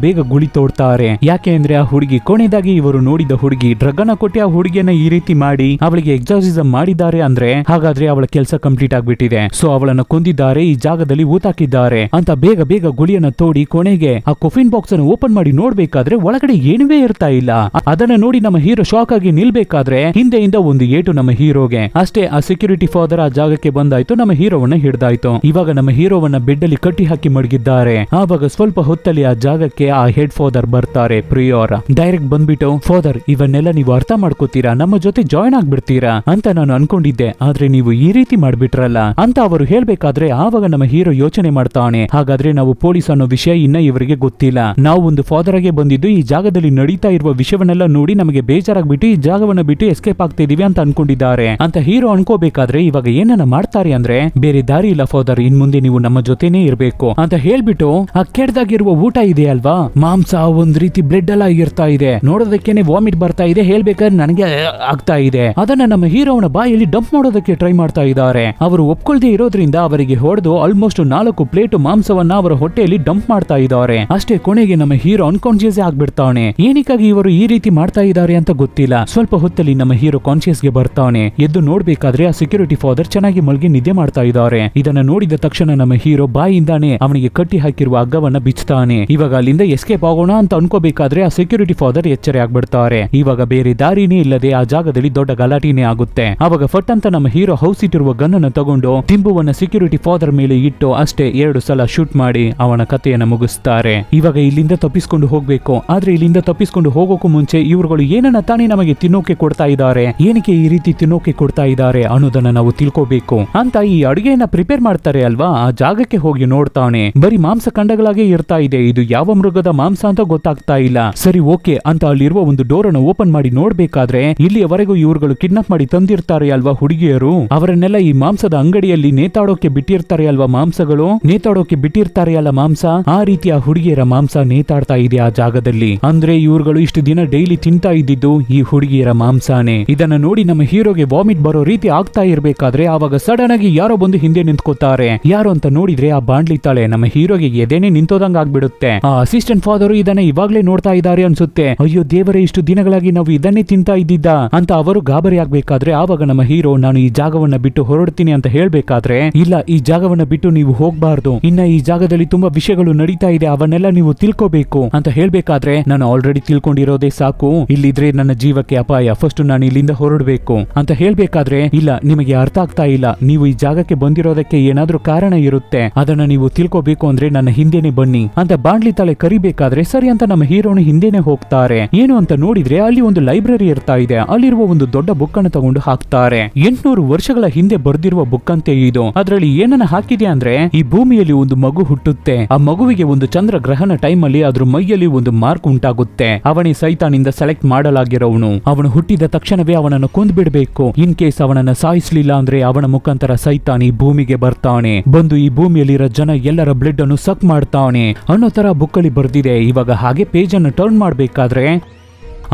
ಬೇಗ ಗುಳಿ ತೋಡ್ತಾರೆ. ಯಾಕೆ ಅಂದ್ರೆ ಆ ಹುಡುಗಿ ಕೊನೆದಾಗಿ ಇವರು ನೋಡಿದ ಹುಡುಗಿ ಡ್ರಗ್ ಅನ್ನ ಕೊಟ್ಟು ಆ ಹುಡುಗಿಯನ್ನ ಈ ರೀತಿ ಮಾಡಿ ಅವಳಿಗೆ ಎಕ್ಸಾಸಿಸಮ್ ಮಾಡಿದ್ದಾರೆ ಅಂದ್ರೆ ಹಾಗಾದ್ರೆ ಅವಳ ಕೆಲಸ ಕಂಪ್ಲೀಟ್ ಆಗ್ಬಿಟ್ಟಿದೆ. ಸೊ ಅವಳನ್ನ ಕೊಂದಿದ್ದಾರೆ, ಈ ಜಾಗದಲ್ಲಿ ಊತಾಕಿದ್ದಾರೆ ಅಂತ ಬೇಗ ಬೇಗ ಗುಳಿಯನ್ನ ತೋಡಿ ಕೊನೆಗೆ ಆ ಕೊಫಿನ್ ಬಾಕ್ಸ್ ಅನ್ನು ಓಪನ್ ಮಾಡಿ ನೋಡ್ಬೇಕಾದ್ರೆ ಒಳಗಡೆ ಏನುವೇ ಇರ್ತಾ ಇಲ್ಲ. ಅದನ್ನ ನೋಡಿ ನಮ್ಮ ಹೀರೋ ಶಾಕ್ ಆಗಿ ನಿಲ್ಬೇಕಾದ್ರೆ ಹಿಂದೆಯಿಂದ ಒಂದು ಏಟು ನಮ್ಮ ಹೀರೋಗೆ. ಅಷ್ಟೇ ಆ ಸೆಕ್ಯೂರಿಟಿ ಫಾದರ್ ಆ ಜಾಗಕ್ಕೆ ಬಂದಾಯ್ತು, ನಮ್ಮ ಹೀರೋವನ್ನ ಹಿಡ್ದಾಯ್ತು. ಇವಾಗ ನಮ್ಮ ಹೀರೋವನ್ನ ಬೆಡ್ ಅಲ್ಲಿ ಕಟ್ಟಿ ಹಾಕಿ ಮಡಗಿದ್ದಾರೆ. ಆವಾಗ ಸ್ವಲ್ಪ ಹೊತ್ತಲ್ಲಿ ಆ ಜಾಗಕ್ಕೆ ಆ ಹೆಡ್ ಫಾದರ್ ಬರ್ತಾರೆ, ಪ್ರಿಯೋರ್. ಡೈರೆಕ್ಟ್ ಬಂದ್ಬಿಟ್ಟು ಫಾದರ್ ಇವನ್ನೆಲ್ಲ ನೀವು ಅರ್ಥ ಮಾಡ್ಕೋತೀರಾ, ನಮ್ಮ ಜೊತೆ ಜಾಯ್ನ್ ಆಗ್ಬಿಡ್ತೀರಾ ಅಂತ ನಾನು ಅನ್ಕೊಂಡಿದ್ದೆ, ಆದ್ರೆ ನೀವು ಈ ರೀತಿ ಮಾಡ್ಬಿಟ್ರಲ್ಲ ಅಂತ ಅವರು ಹೇಳ್ಬೇಕಾದ್ರೆ ಆವಾಗ ನಮ್ಮ ಹೀರೋ ಯೋಚನೆ ಮಾಡ್ತಾನೆ. ಹಾಗಾದ್ರೆ ನಾವು ಪೊಲೀಸ್ ಅನ್ನೋ ವಿಷಯ ಇನ್ನ ಇವರಿಗೆ ಗೊತ್ತಿಲ್ಲ. ನಾವು ಒಂದು ಫಾದರ್ ಆಗಿ ಬಂದಿದ್ದು ಈ ಜಾಗದಲ್ಲಿ ನಡೀತಾ ಇರುವ ವಿಷಯವನ್ನೆಲ್ಲ ನೋಡಿ ನಮಗೆ ಬೇಜಾರಾಗ್ಬಿಟ್ಟು ಈ ಜಾಗವನ್ನ ಬಿಟ್ಟು ಎಸ್ಕೇಪ್ ಆಗ್ತಾ ಇದೀವಿ ಅಂತ ಅನ್ಕೊಂಡಿದ್ದಾರೆ ಅಂತ ಹೀರೋ ಅನ್ಕೋಬೇಕಾದ್ರೆ ಇವಾಗ ಏನನ್ನ ಮಾಡ್ತಾರೆ ಅಂದ್ರೆ ಬೇರೆ ದಾರಿ ಇಲ್ಲ ಫಾದರ್, ಇನ್ ಮುಂದೆ ನೀವು ನಮ್ಮ ಜೊತೆನೇ ಇರ್ಬೇಕು ಅಂತ ಹೇಳ್ಬಿಟ್ಟು ಆ ಕೆಡ್ದಾಗಿರುವ ಊಟ ಇದೆ ಅಲ್ವಾ, ಮಾಂಸ ಒಂದ್ ರೀತಿ ಬ್ಲಡ್ ಎಲ್ಲ ಇರ್ತಾ ಇದೆ, ನೋಡೋದಕ್ಕೇನೆ ವಾಮಿಟ್ ಬರ್ತಾ ಇದೆ, ಹೇಳ್ಬೇಕಾದ್ರೆ ನನಗೆ ಆಗ್ತಾ ಇದೆ. ಅದನ್ನ ನಮ್ಮ ಹೀರೋವನ ಬಾಯಲ್ಲಿ ಡಂಪ್ ಮಾಡೋದಕ್ಕೆ ಟ್ರೈ ಮಾಡ್ತಾ ಇದ್ದಾರೆ. ಅವರು ಒಪ್ಕೊಳ್ದೇ ಇರೋದ್ರಿಂದ ಅವರಿಗೆ ಹೊಡೆದು ಆಲ್ಮೋಸ್ಟ್ 4 ಪ್ಲೇಟ್ ಮಾಂಸವನ್ನ ಅವರ ಹೊಟ್ಟೆಯಲ್ಲಿ ಡಂಪ್ ಮಾಡ್ತಾ ಇದ್ದಾರೆ. ಅಷ್ಟೇ ಕೊನೆಗೆ ನಮ್ಮ ಹೀರೋ ಅನ್ಕಾನ್ಶಿಯಸ್ ಆಗ್ಬಿಡ್ತಾನೆ. ಏನಕ್ಕಾಗಿ ಇವರು ಈ ರೀತಿ ಮಾಡ್ತಾ ಇದ್ದಾರೆ ಅಂತ ಗೊತ್ತಿಲ್ಲ. ಸ್ವಲ್ಪ ಹೊತ್ತಲ್ಲಿ ನಮ್ಮ ಹೀರೋ ಕಾನ್ಶಿಯಸ್ ಗೆ ಬರ್ತಾನೆ. ಎದ್ದು ನೋಡ್ಬೇಕಾದ್ರೆ ಆ ಸೆಕ್ಯೂರಿಟಿ ಫಾದರ್ ಚೆನ್ನಾಗಿ ಮಲ್ಗಿ ನಿದ್ದೆ ಮಾಡ್ತಾ ಇದ್ದಾರೆ. ಇದನ್ನ ನೋಡಿದ ತಕ್ಷಣ ನಮ್ಮ ಹೀರೋ ಬಾಯಿಂದಾನೆ ಅವನಿಗೆ ಕಟ್ಟಿ ಹಾಕಿರುವ ಹಗ್ಗವನ್ನ ಬಿಚ್ತಾನೆ. ಇವಾಗ ಅಲ್ಲಿಂದ ಎಸ್ಕೇಪ್ ಆಗೋಣ ಅಂತ ಅನ್ಕೋಬೇಕಾದ್ರೆ ಆ ಸೆಕ್ಯೂರಿಟಿ ಫಾದರ್ ಎಚ್ಚರ ಆಗ್ಬಿಡ್ತಾರೆ. ಇವಾಗ ಬೇರೆ ದಾರಿನೇ ಇಲ್ಲದೆ ಆ ಜಾಗದಲ್ಲಿ ದೊಡ್ಡ ಗಲಾಟೆನೇ ಆಗುತ್ತೆ. ಅವಾಗ ಫಟ್ ಅಂತ ನಮ್ಮ ಹೀರೋ ಹೌಸ್ ಇಟ್ಟಿರುವ ಗನ್ ಅನ್ನು ತಗೊಂಡು ತಿಂಬುವನ್ನ ಸೆಕ್ಯೂರಿಟಿ ಫಾದರ್ ಮೇಲೆ ಇಟ್ಟು ಅಷ್ಟೇ 2 ಸಲ ಶೂಟ್ ಮಾಡಿ ಅವನ ಕಥೆಯನ್ನ ಮುಗಿಸ್ತಾರೆ. ಇವಾಗ ಇಲ್ಲಿಂದ ತಪ್ಪಿಸ್ಕೊಂಡು ಹೋಗ್ಬೇಕು. ಆದ್ರೆ ಇಲ್ಲಿಂದ ತಪ್ಪಿಸ್ಕೊಂಡು ಹೋಗೋಕು ಮುಂಚೆ ಇವ್ರುಗಳು ಏನನ್ನ ತಾನೇ ನಮಗೆ ತಿನ್ನೋಕೆ ಕೊಡ್ತಾ ಇದ್ದಾರೆ, ಏನಕ್ಕೆ ಈ ರೀತಿ ತಿನ್ನೋಕೆ ಕೊಡ್ತಾ ಇದ್ದಾರೆ ಅನ್ನೋದನ್ನ ನಾವು ತಿಳ್ಕೋಬೇಕು ಅಂತ ಈ ಅಡುಗೆಯನ್ನ ಪ್ರಿಪೇರ್ ಮಾಡ್ತಾರೆ ಅಲ್ವಾ, ಆ ಜಾಗಕ್ಕೆ ಹೋಗಿ ನೋಡ್ತಾನೆ. ಬರೀ ಮಾಂಸ ಖಂಡಗಳಾಗೆ ಇರ್ತಾ ಇದೆ, ಇದು ಯಾವ ಮೃಗದ ಮಾಂಸ ಅಂತ ಗೊತ್ತಾಗ್ತಾ ಇಲ್ಲ. ಸರಿ ಓಕೆ ಅಂತ ಅಲ್ಲಿರುವ ಒಂದು ಡೋರ್ ಅನ್ನು ಓಪನ್ ಮಾಡಿ ನೋಡ್ಬೇಕಾದ್ರೆ ಇಲ್ಲಿಯವರೆಗೂ ಇವ್ರುಗಳು ಕಿಡ್ನಾಪ್ ಮಾಡಿ ತಂದಿರ್ತಾರೆ ಅಲ್ವಾ ಹುಡುಗಿಯರು, ಅವರನ್ನೆಲ್ಲ ಈ ಮಾಂಸದ ಅಂಗಡಿಯಲ್ಲಿ ನೇತಾಡೋಕೆ ಬಿಟ್ಟಿರ್ತಾರೆ ಅಲ್ವಾ, ಮಾಂಸಗಳು ನೇತಾಡೋಕೆ ಬಿಟ್ಟಿರ್ತಾರೆ ಅಲ್ಲ ಮಾಂಸ, ಆ ರೀತಿಯ ಹುಡುಗಿಯರ ಮಾಂಸ ನೇತಾಡ್ತಾ ಇದೆ ಆ ಜಾಗದಲ್ಲಿ. ಅಂದ್ರೆ ಇವ್ರುಗಳು ಇಷ್ಟು ದಿನ ಡೈಲಿ ತಿಂತಾ ಇದ್ದಿದ್ದು ಈ ಹುಡುಗಿಯರ ಮಾಂಸಾನೆ. ಇದನ್ನ ನೋಡಿ ನಮ್ಮ ಹೀರೋಗೆ ವಾಮಿಟ್ ಬರೋ ರೀತಿ ಆಗ್ತಾ ಇರ್ಬೇಕಾದ್ರೆ ಆವಾಗ ಸಡನ್ ಆಗಿ ಯಾರೋ ಬಂದು ಹಿಂದೆ ನಿಂತ್ಕೋತಾರೆ. ಯಾರು ಅಂತ ನೋಡಿದ್ರೆ ಆ ಬಾಂಡ್ಲಿ ತಾಳೆ ನಮ್ಮ ಹೀರೋಗೆ ಎದೆನೆ ನಿಂತೋದಂಗ ಆಗ್ಬಿಡುತ್ತೆ. ಆ ಅಸಿಸ್ಟೆಂಟ್ ಫಾದರ್ ಇದನ್ನ ಇವಾಗ್ಲೇ ನೋಡ್ತಾ ಇದ್ದಾರೆ ಅನ್ಸುತ್ತೆ. ಅಯ್ಯೋ ದೇವರೇ, ಇಷ್ಟು ದಿನಗಳಾಗಿ ನಾವು ಇದನ್ನೇ ತಿಂತಾ ಇದ್ದಿದ್ದ ಅಂತ ಅವರು ಗಾಬರಿ ಆಗ್ಬೇಕಾದ್ರೆ ಆವಾಗ ನಮ್ಮ ಹೀರೋ ನಾನು ಈ ಜಾಗವನ್ನ ಬಿಟ್ಟು ಹೊರಡ್ತೀನಿ ಅಂತ ಹೇಳ್ಬೇಕಾದ್ರೆ ಇಲ್ಲ, ಈ ಜಾಗವನ್ನ ಬಿಟ್ಟು ನೀವು ಹೋಗ್ಬಾರ್ದು, ಇನ್ನ ಈ ಜಾಗದಲ್ಲಿ ತುಂಬಾ ವಿಷಯಗಳು ನಡೀತಾ ಇದೆ, ಅವನ್ನೆಲ್ಲ ನೀವು ತಿಳ್ಕೋಬೇಕು ಅಂತ ಹೇಳ್ಬೇಕಾದ್ರೆ ನಾನು ಆಲ್ರೆಡಿ ತಿಳ್ಕೊಂಡಿರೋದೇ ಸಾಕು, ಇಲ್ಲಿದ್ರೆ ನನ್ನ ಜೀವಕ್ಕೆ ಅಪಾಯ, ಫಸ್ಟ್ ನಾನು ಇಲ್ಲಿಂದ ಹೊರಡ್ಬೇಕು ಅಂತ ಹೇಳ್ಬೇಕಾದ್ರೆ ಇಲ್ಲ, ನಿಮಗೆ ಅರ್ಥ ಆಗ್ತಾ ಇಲ್ಲ, ನೀವು ಈ ಜಾಗಕ್ಕೆ ಬಂದಿರೋದಕ್ಕೆ ಏನಾದ್ರೂ ಕಾರಣ ಇರುತ್ತೆ, ಅದನ್ನ ನೀವು ತಿಳ್ಕೋಬೇಕು ಅಂದ್ರೆ ನನ್ನ ಹಿಂದೆನೆ ಬನ್ನಿ ಅಂತ ಬಾಂಡ್ಲಿ ತಲೆ ಕರಿಬೇಕಾದ್ರೆ ಹೇಳ್ಬೇಕಾದ್ರೆ ಸರಿ ಅಂತ ನಮ್ಮ ಹೀರೋನು ಹಿಂದೆನೆ ಹೋಗ್ತಾರೆ. ಏನು ಅಂತ ನೋಡಿದ್ರೆ ಅಲ್ಲಿ ಒಂದು ಲೈಬ್ರರಿ ಇರ್ತಾ ಇದೆ. ಅಲ್ಲಿರುವ ಒಂದು ದೊಡ್ಡ ಬುಕ್ ಅನ್ನು ತಗೊಂಡು ಹಾಕ್ತಾರೆ. 800 ವರ್ಷಗಳ ಹಿಂದೆ ಬರ್ದಿರುವ ಬುಕ್ ಅಂತೆ ಇದು. ಅದ್ರಲ್ಲಿ ಏನನ್ನ ಹಾಕಿದೆ ಅಂದ್ರೆ ಈ ಭೂಮಿಯಲ್ಲಿ ಒಂದು ಮಗು ಹುಟ್ಟುತ್ತೆ. ಆ ಮಗುವಿಗೆ ಒಂದು ಚಂದ್ರ ಗ್ರಹಣ ಟೈಮ್ ಅಲ್ಲಿ ಅದ್ರ ಮೈಯಲ್ಲಿ ಒಂದು ಮಾರ್ಕ್ ಉಂಟಾಗುತ್ತೆ. ಅವನೇ ಸೈತಾನಿಂದ ಸೆಲೆಕ್ಟ್ ಮಾಡಲಾಗಿರೋವನು. ಅವನು ಹುಟ್ಟಿದ ತಕ್ಷಣವೇ ಅವನನ್ನು ಕೊಂದ್ಬಿಡ್ಬೇಕು. ಇನ್ ಕೇಸ್ ಅವನನ್ನ ಸಾಯಿಸ್ಲಿಲ್ಲ ಅಂದ್ರೆ ಅವನ ಮುಖಾಂತರ ಸೈತಾನಿ ಭೂಮಿಗೆ ಬರ್ತಾನೆ. ಬಂದು ಈ ಭೂಮಿಯಲ್ಲಿರೋ ಜನ ಎಲ್ಲರ ಬ್ಲಡ್ ಅನ್ನು ಸಕ್ ಮಾಡ್ತಾನೆ ಅನ್ನೋ ತರ ಬುಕ್ ಅಲ್ಲಿ ಬರ್ದಿದೆ. ಇವಾಗ ಹಾಗೆ ಪೇಜ್ ಅನ್ನು ಟರ್ನ್ ಮಾಡ್ಬೇಕಾದ್ರೆ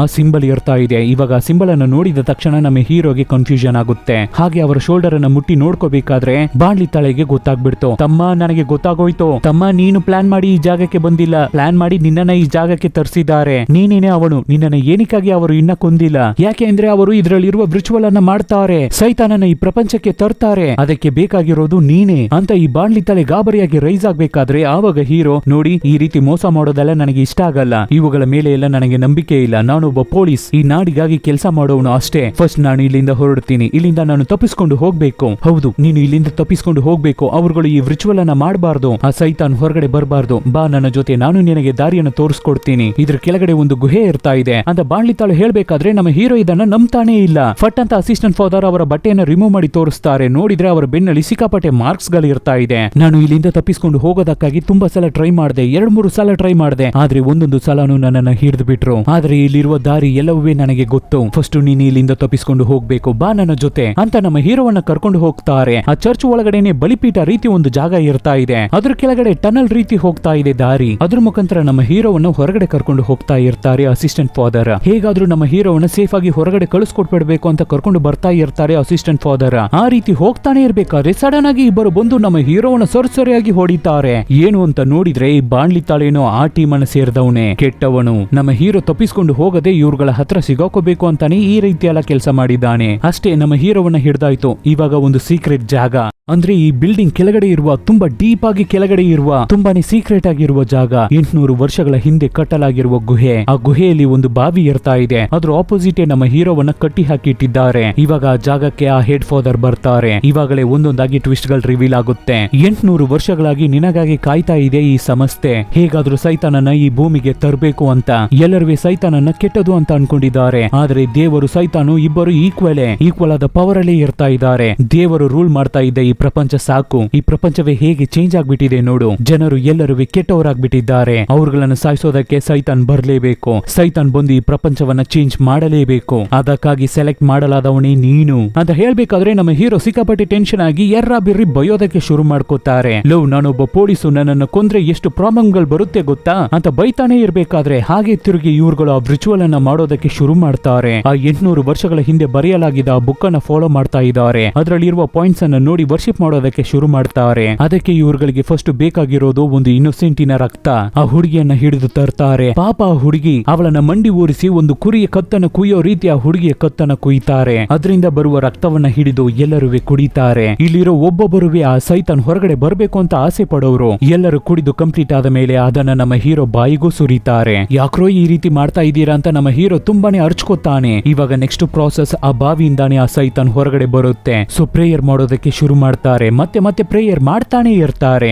ಆ ಸಿಂಬಲ್ ಇರ್ತಾ ಇದೆ. ಇವಾಗ ಸಿಂಬಲ್ ಅನ್ನು ನೋಡಿದ ತಕ್ಷಣ ನಮ್ಮ ಹೀರೋಗೆ ಕನ್ಫ್ಯೂಷನ್ ಆಗುತ್ತೆ. ಹಾಗೆ ಅವರ ಶೋಲ್ಡರ್ ಅನ್ನು ಮುಟ್ಟಿ ನೋಡ್ಕೋಬೇಕಾದ್ರೆ ಬಾಣ್ಲಿ ತಲೆಗೆ ಗೊತ್ತಾಗ್ಬಿಡ್ತು. ತಮ್ಮ, ನನಗೆ ಗೊತ್ತಾಗೋಯ್ತು ತಮ್ಮ, ನೀನು ಪ್ಲಾನ್ ಮಾಡಿ ಈ ಜಾಗಕ್ಕೆ ಬಂದಿಲ್ಲ, ಪ್ಲಾನ್ ಮಾಡಿ ನಿನ್ನನ್ನ ಈ ಜಾಗಕ್ಕೆ ತರಿಸಿದ್ದಾರೆ. ನೀನೇನೆ ಅವನು. ನಿನ್ನನ್ನ ಏನಕ್ಕಾಗಿ ಅವರು ಇನ್ನ ಕೊಂದಿಲ್ಲ? ಯಾಕೆ ಅಂದ್ರೆ ಅವರು ಇದರಲ್ಲಿರುವ ವಿರ್ಚುವಲ್ ಅನ್ನ ಮಾಡ್ತಾರೆ, ಸೈತಾನನ ಈ ಪ್ರಪಂಚಕ್ಕೆ ತರ್ತಾರೆ. ಅದಕ್ಕೆ ಬೇಕಾಗಿರೋದು ನೀನೇ ಅಂತ ಈ ಬಾಣ್ಲಿ ತಲೆ ಗಾಬರಿಯಾಗಿ ರೈಸ್ ಆಗ್ಬೇಕಾದ್ರೆ ಆವಾಗ ಹೀರೋ, ನೋಡಿ ಈ ರೀತಿ ಮೋಸ ಮಾಡೋದೆಲ್ಲ ನನಗೆ ಇಷ್ಟ ಆಗಲ್ಲ. ಇವುಗಳ ಮೇಲೆ ಎಲ್ಲ ನನಗೆ ನಂಬಿಕೆ ಇಲ್ಲ. ನಾನೊಬ್ಬ ಪೊಲೀಸ್, ಈ ನಾಡಿಗಾಗಿ ಕೆಲಸ ಮಾಡೋನು ಅಷ್ಟೇ. ಫಸ್ಟ್ ನಾನು ಇಲ್ಲಿಂದ ಹೊರಡ್ತೀನಿ. ಇಲ್ಲಿಂದ ನಾನು ತಪ್ಪಿಸ್ಕೊಂಡು ಹೋಗ್ಬೇಕು. ಹೌದು, ನೀನು ಇಲ್ಲಿಂದ ತಪ್ಪಿಸ್ಕೊಂಡು ಹೋಗ್ಬೇಕು. ಅವರುಗಳು ಈ ವಿರ್ಚುವಲ್ ಅನ್ನ ಮಾಡಬಾರ್ದು. ಆ ಸೈತಾನ್ ಹೊರಗಡೆ ಬರಬಾರ್ದು. ಬಾ ನನ್ನ ಜೊತೆ, ನಾನು ನಿನಗೆ ದಾರಿಯನ್ನು ತೋರಿಸ್ಕೊಡ್ತೀನಿ. ಇದ್ರ ಕೆಳಗಡೆ ಒಂದು ಗುಹೆ ಇರ್ತಾ ಇದೆ ಅಂತ ಬಾಣ್ಲಿತಾಳು ಹೇಳ್ಬೇಕಾದ್ರೆ ನಮ್ಮ ಹೀರೋ ಇದನ್ನ ನಂಬ್ತಾನೇ ಇಲ್ಲ. ಫಟ್ ಅಂತ ಅಸಿಸ್ಟೆಂಟ್ ಫಾದರ್ ಅವರ ಬಟ್ಟೆಯನ್ನು ರಿಮೂವ್ ಮಾಡಿ ತೋರಿಸ್ತಾರೆ. ನೋಡಿದ್ರೆ ಅವರ ಬೆನ್ನಲ್ಲಿ ಸಿಕ್ಕಾಪಟ್ಟೆ ಮಾರ್ಕ್ಸ್ ಗಳು ಇರ್ತಾ ಇದೆ. ನಾನು ಇಲ್ಲಿಂದ ತಪ್ಪಿಸ್ಕೊಂಡು ಹೋಗೋದಕ್ಕಾಗಿ ತುಂಬಾ ಸಲ ಟ್ರೈ ಮಾಡಿದೆ, 2-3 ಸಲ ಟ್ರೈ ಮಾಡಿದೆ. ಆದ್ರೆ ಒಂದೊಂದು ಸಲನು ನನ್ನನ್ನ ಹಿಡಿದು ಬಿಟ್ರು. ಆದ್ರೆ ಇಲ್ಲಿರುವ ದಾರಿ ಎಲ್ಲವೂ ನನಗೆ ಗೊತ್ತು. ಫಸ್ಟ್ ನೀನು ಇಲ್ಲಿಂದ ತಪ್ಪಿಸ್ಕೊಂಡು ಹೋಗ್ಬೇಕು, ಬಾ ನನ್ನ ಜೊತೆ ಅಂತ ನಮ್ಮ ಹೀರೋವನ್ನ ಕರ್ಕೊಂಡು ಹೋಗ್ತಾರೆ. ಆ ಚರ್ಚ್ ಒಳಗಡೆನೆ ಬಲಿಪೀಠ ರೀತಿ ಒಂದು ಜಾಗ ಇರ್ತಾ ಇದೆ. ಅದ್ರ ಕೆಳಗಡೆ ಟನಲ್ ರೀತಿ ಹೋಗ್ತಾ ಇದೆ ದಾರಿ. ಅದ್ರ ಮುಖಾಂತರ ನಮ್ಮ ಹೀರೋವನ್ನು ಹೊರಗಡೆ ಕರ್ಕೊಂಡು ಹೋಗ್ತಾ ಇರ್ತಾರೆ ಅಸಿಸ್ಟೆಂಟ್ ಫಾದರ್. ಹೇಗಾದ್ರೂ ನಮ್ಮ ಹೀರೋವನ್ನ ಸೇಫ್ ಆಗಿ ಹೊರಗಡೆ ಕಳಿಸ್ಕೊಟ್ಬಿಡ್ಬೇಕು ಅಂತ ಕರ್ಕೊಂಡು ಬರ್ತಾ ಇರ್ತಾರೆ ಅಸಿಸ್ಟೆಂಟ್ ಫಾದರ್. ಆ ರೀತಿ ಹೋಗ್ತಾನೆ ಇರ್ಬೇಕಾದ್ರೆ ಸಡನ್ ಆಗಿ ಇಬ್ಬರು ಬಂದು ನಮ್ಮ ಹೀರೋವನ್ನ ಸರಿಸರಿಯಾಗಿ ಹೊಡಿತಾರೆ. ಏನು ಅಂತ ನೋಡಿದ್ರೆ ಈ ಬಾಣ್ಲಿ ತಾಳೇನೋ ಆ ಟೀಮ್ ಅನ್ನ ಸೇರಿದವನೇ, ಕೆಟ್ಟವನು. ನಮ್ಮ ಹೀರೋ ತಪ್ಪಿಸ್ಕೊಂಡು ಹೋಗದೆ ಇವ್ರುಗಳ ಹತ್ರ ಸಿಗಾಕೋಬೇಕು ಅಂತಾನೆ ಈ ರೀತಿ ಎಲ್ಲ ಕೆಲಸ ಮಾಡಿದ್ದಾನೆ. ಅಷ್ಟೇ, ನಮ್ಮ ಹೀರೋವನ್ನ ಹಿಡ್ದಾಯ್ತು. ಇವಾಗ ಒಂದು ಸೀಕ್ರೆಟ್ ಜಾಗ, ಅಂದ್ರೆ ಈ ಬಿಲ್ಡಿಂಗ್ ಕೆಳಗಡೆ ಇರುವ, ತುಂಬಾ ಡೀಪ್ ಆಗಿ ಕೆಳಗಡೆ ಇರುವ, ತುಂಬಾನೇ ಸೀಕ್ರೆಟ್ ಆಗಿರುವ ಜಾಗ. 800 ವರ್ಷಗಳ ಹಿಂದೆ ಕಟ್ಟಲಾಗಿರುವ ಗುಹೆ. ಆ ಗುಹೆಯಲ್ಲಿ ಒಂದು ಬಾವಿ ಇರ್ತಾ ಇದೆ. ಅದ್ರ ಆಪೋಸಿಟ್ ನಮ್ಮ ಹೀರೋವನ್ನ ಕಟ್ಟಿ ಹಾಕಿಟ್ಟಿದ್ದಾರೆ. ಇವಾಗ ಆ ಜಾಗಕ್ಕೆ ಆ ಹೆಡ್ ಫಾದರ್ ಬರ್ತಾರೆ. ಇವಾಗಲೇ ಒಂದೊಂದಾಗಿ ಟ್ವಿಸ್ಟ್ ಗಳು ರಿವೀಲ್ ಆಗುತ್ತೆ. 800 ವರ್ಷಗಳಾಗಿ ನಿನಗಾಗಿ ಕಾಯ್ತಾ ಇದೆ ಈ ಸಮಸ್ಯೆ. ಹೇಗಾದ್ರೂ ಸೈತಾನನ್ನ ಈ ಭೂಮಿಗೆ ತರಬೇಕು ಅಂತ ಎಲ್ಲರೂ ಸೈತಾನನ್ನ ಕೆಟ್ಟದು ಅಂತ ಅನ್ಕೊಂಡಿದ್ದಾರೆ. ಆದ್ರೆ ದೇವರು ಸೈತಾನು ಇಬ್ಬರು ಈಕ್ವಲ್ ಆದ ಪವರ್ ಅಲ್ಲೇ ಇರ್ತಾ ಇದ್ದಾರೆ. ದೇವರು ರೂಲ್ ಮಾಡ್ತಾ ಇದ್ದ ಈ ಪ್ರಪಂಚ ಸಾಕು. ಈ ಪ್ರಪಂಚವೇ ಹೇಗೆ ಚೇಂಜ್ ಆಗ್ಬಿಟ್ಟಿದೆ ನೋಡು. ಜನರು ಎಲ್ಲರೂ ಕೆಟ್ಟವರಾಗ್ಬಿಟ್ಟಿದ್ದಾರೆ. ಅವ್ರುಗಳನ್ನ ಸಾಯಿಸೋದಕ್ಕೆ ಸೈತಾನ್ ಬರ್ಲೇಬೇಕು. ಸೈತಾನ್ ಬಂದು ಈ ಪ್ರಪಂಚವನ್ನ ಚೇಂಜ್ ಮಾಡಲೇಬೇಕು. ಅದಕ್ಕಾಗಿ ಸೆಲೆಕ್ಟ್ ಮಾಡಲಾದವನೇ ನೀನು ಅಂತ ಹೇಳ್ಬೇಕಾದ್ರೆ ನಮ್ಮ ಹೀರೋ ಸಿಕ್ಕಾಪಟ್ಟೆ ಟೆನ್ಷನ್ ಆಗಿ ಎರ್ರಾ ಬಿರ್ರಿ ಬಯೋದಕ್ಕೆ ಶುರು ಮಾಡ್ಕೋತಾರೆ. ಲವ್, ನಾನೊಬ್ಬ ಪೊಲೀಸು, ನನ್ನನ್ನು ಕೊಂದ್ರೆ ಎಷ್ಟು ಪ್ರಾಬ್ಲಮ್ಗಳು ಬರುತ್ತೆ ಗೊತ್ತಾ ಅಂತ ಬೈತಾನೆ ಇರ್ಬೇಕಾದ್ರೆ ಹಾಗೆ ತಿರುಗಿ ಇವ್ರುಗಳು ಆ ವಿರ್ಚುವಲ್ ಅನ್ನ ಮಾಡೋದಕ್ಕೆ ಶುರು ಮಾಡ್ತಾರೆ. ಆ 800 ವರ್ಷಗಳ ಹಿಂದೆ ಬರೆಯಲಾಗಿದ್ದ ಆ ಬುಕ್ ಅನ್ನ ಫಾಲೋ ಮಾಡ್ತಾ ಇದ್ದಾರೆ. ಅದರಲ್ಲಿರುವ ಪಾಯಿಂಟ್ಸ್ ಅನ್ನ ನೋಡಿ ವರ್ಷಿಪ್ ಮಾಡೋದಕ್ಕೆ ಶುರು ಮಾಡ್ತಾರೆ. ಅದಕ್ಕೆ ಇವ್ರುಗಳಿಗೆ ಫಸ್ಟ್ ಬೇಕಾಗಿರೋದು ಒಂದು ಇನ್ನೋಸೆಂಟಿನ ರಕ್ತ. ಆ ಹುಡುಗಿಯನ್ನ ಹಿಡಿದು ತರ್ತಾರೆ. ಪಾಪ ಆ ಹುಡುಗಿ, ಅವಳನ್ನ ಮಂಡಿ ಊರಿಸಿ ಒಂದು ಕುರಿಯ ಕತ್ತನ್ನು ಕುಯ್ಯೋ ರೀತಿ ಆ ಹುಡುಗಿಯ ಕತ್ತನ್ನ ಕುಯ್ತಾರೆ. ಅದರಿಂದ ಬರುವ ರಕ್ತವನ್ನ ಹಿಡಿದು ಎಲ್ಲರೂ ಕುಡಿತಾರೆ. ಇಲ್ಲಿರೋ ಒಬ್ಬೊಬ್ಬರುವೆ ಆ ಸೈತಾನ್ ಹೊರಗಡೆ ಬರ್ಬೇಕು ಅಂತ ಆಸೆ ಪಡೋರು. ಎಲ್ಲರೂ ಕುಡಿದು ಕಂಪ್ಲೀಟ್ ಆದ ಮೇಲೆ ಅದನ್ನ ನಮ್ಮ ಹೀರೋ ಬಾಯಿಗೂ ಸುರಿತಾರೆ. ಯಾಕ್ರೋ ಈ ರೀತಿ ಮಾಡ್ತಾ ಇದ್ದೀರಾ ಅಂತ ನಮ್ಮ ಹೀರೋ ತುಂಬಾನೇ ಅರ್ಚ್ಕೋತಾನೆ. ಇವಾಗ ನೆಕ್ಸ್ಟ್ ಪ್ರಾಸೆಸ್, ಆ ಬಾವಿಯಿಂದಾನೆ ಆ ಸೈತಾನ್ ಹೊರಗಡೆ ಬರುತ್ತೆ. ಸೊ ಪ್ರೇಯರ್ ಮಾಡೋದಕ್ಕೆ ಶುರು ಮಾಡ್ತಾರೆ. ಮತ್ತೆ ಪ್ರೇಯರ್ ಮಾಡ್ತಾನೆ ಇರ್ತಾರೆ.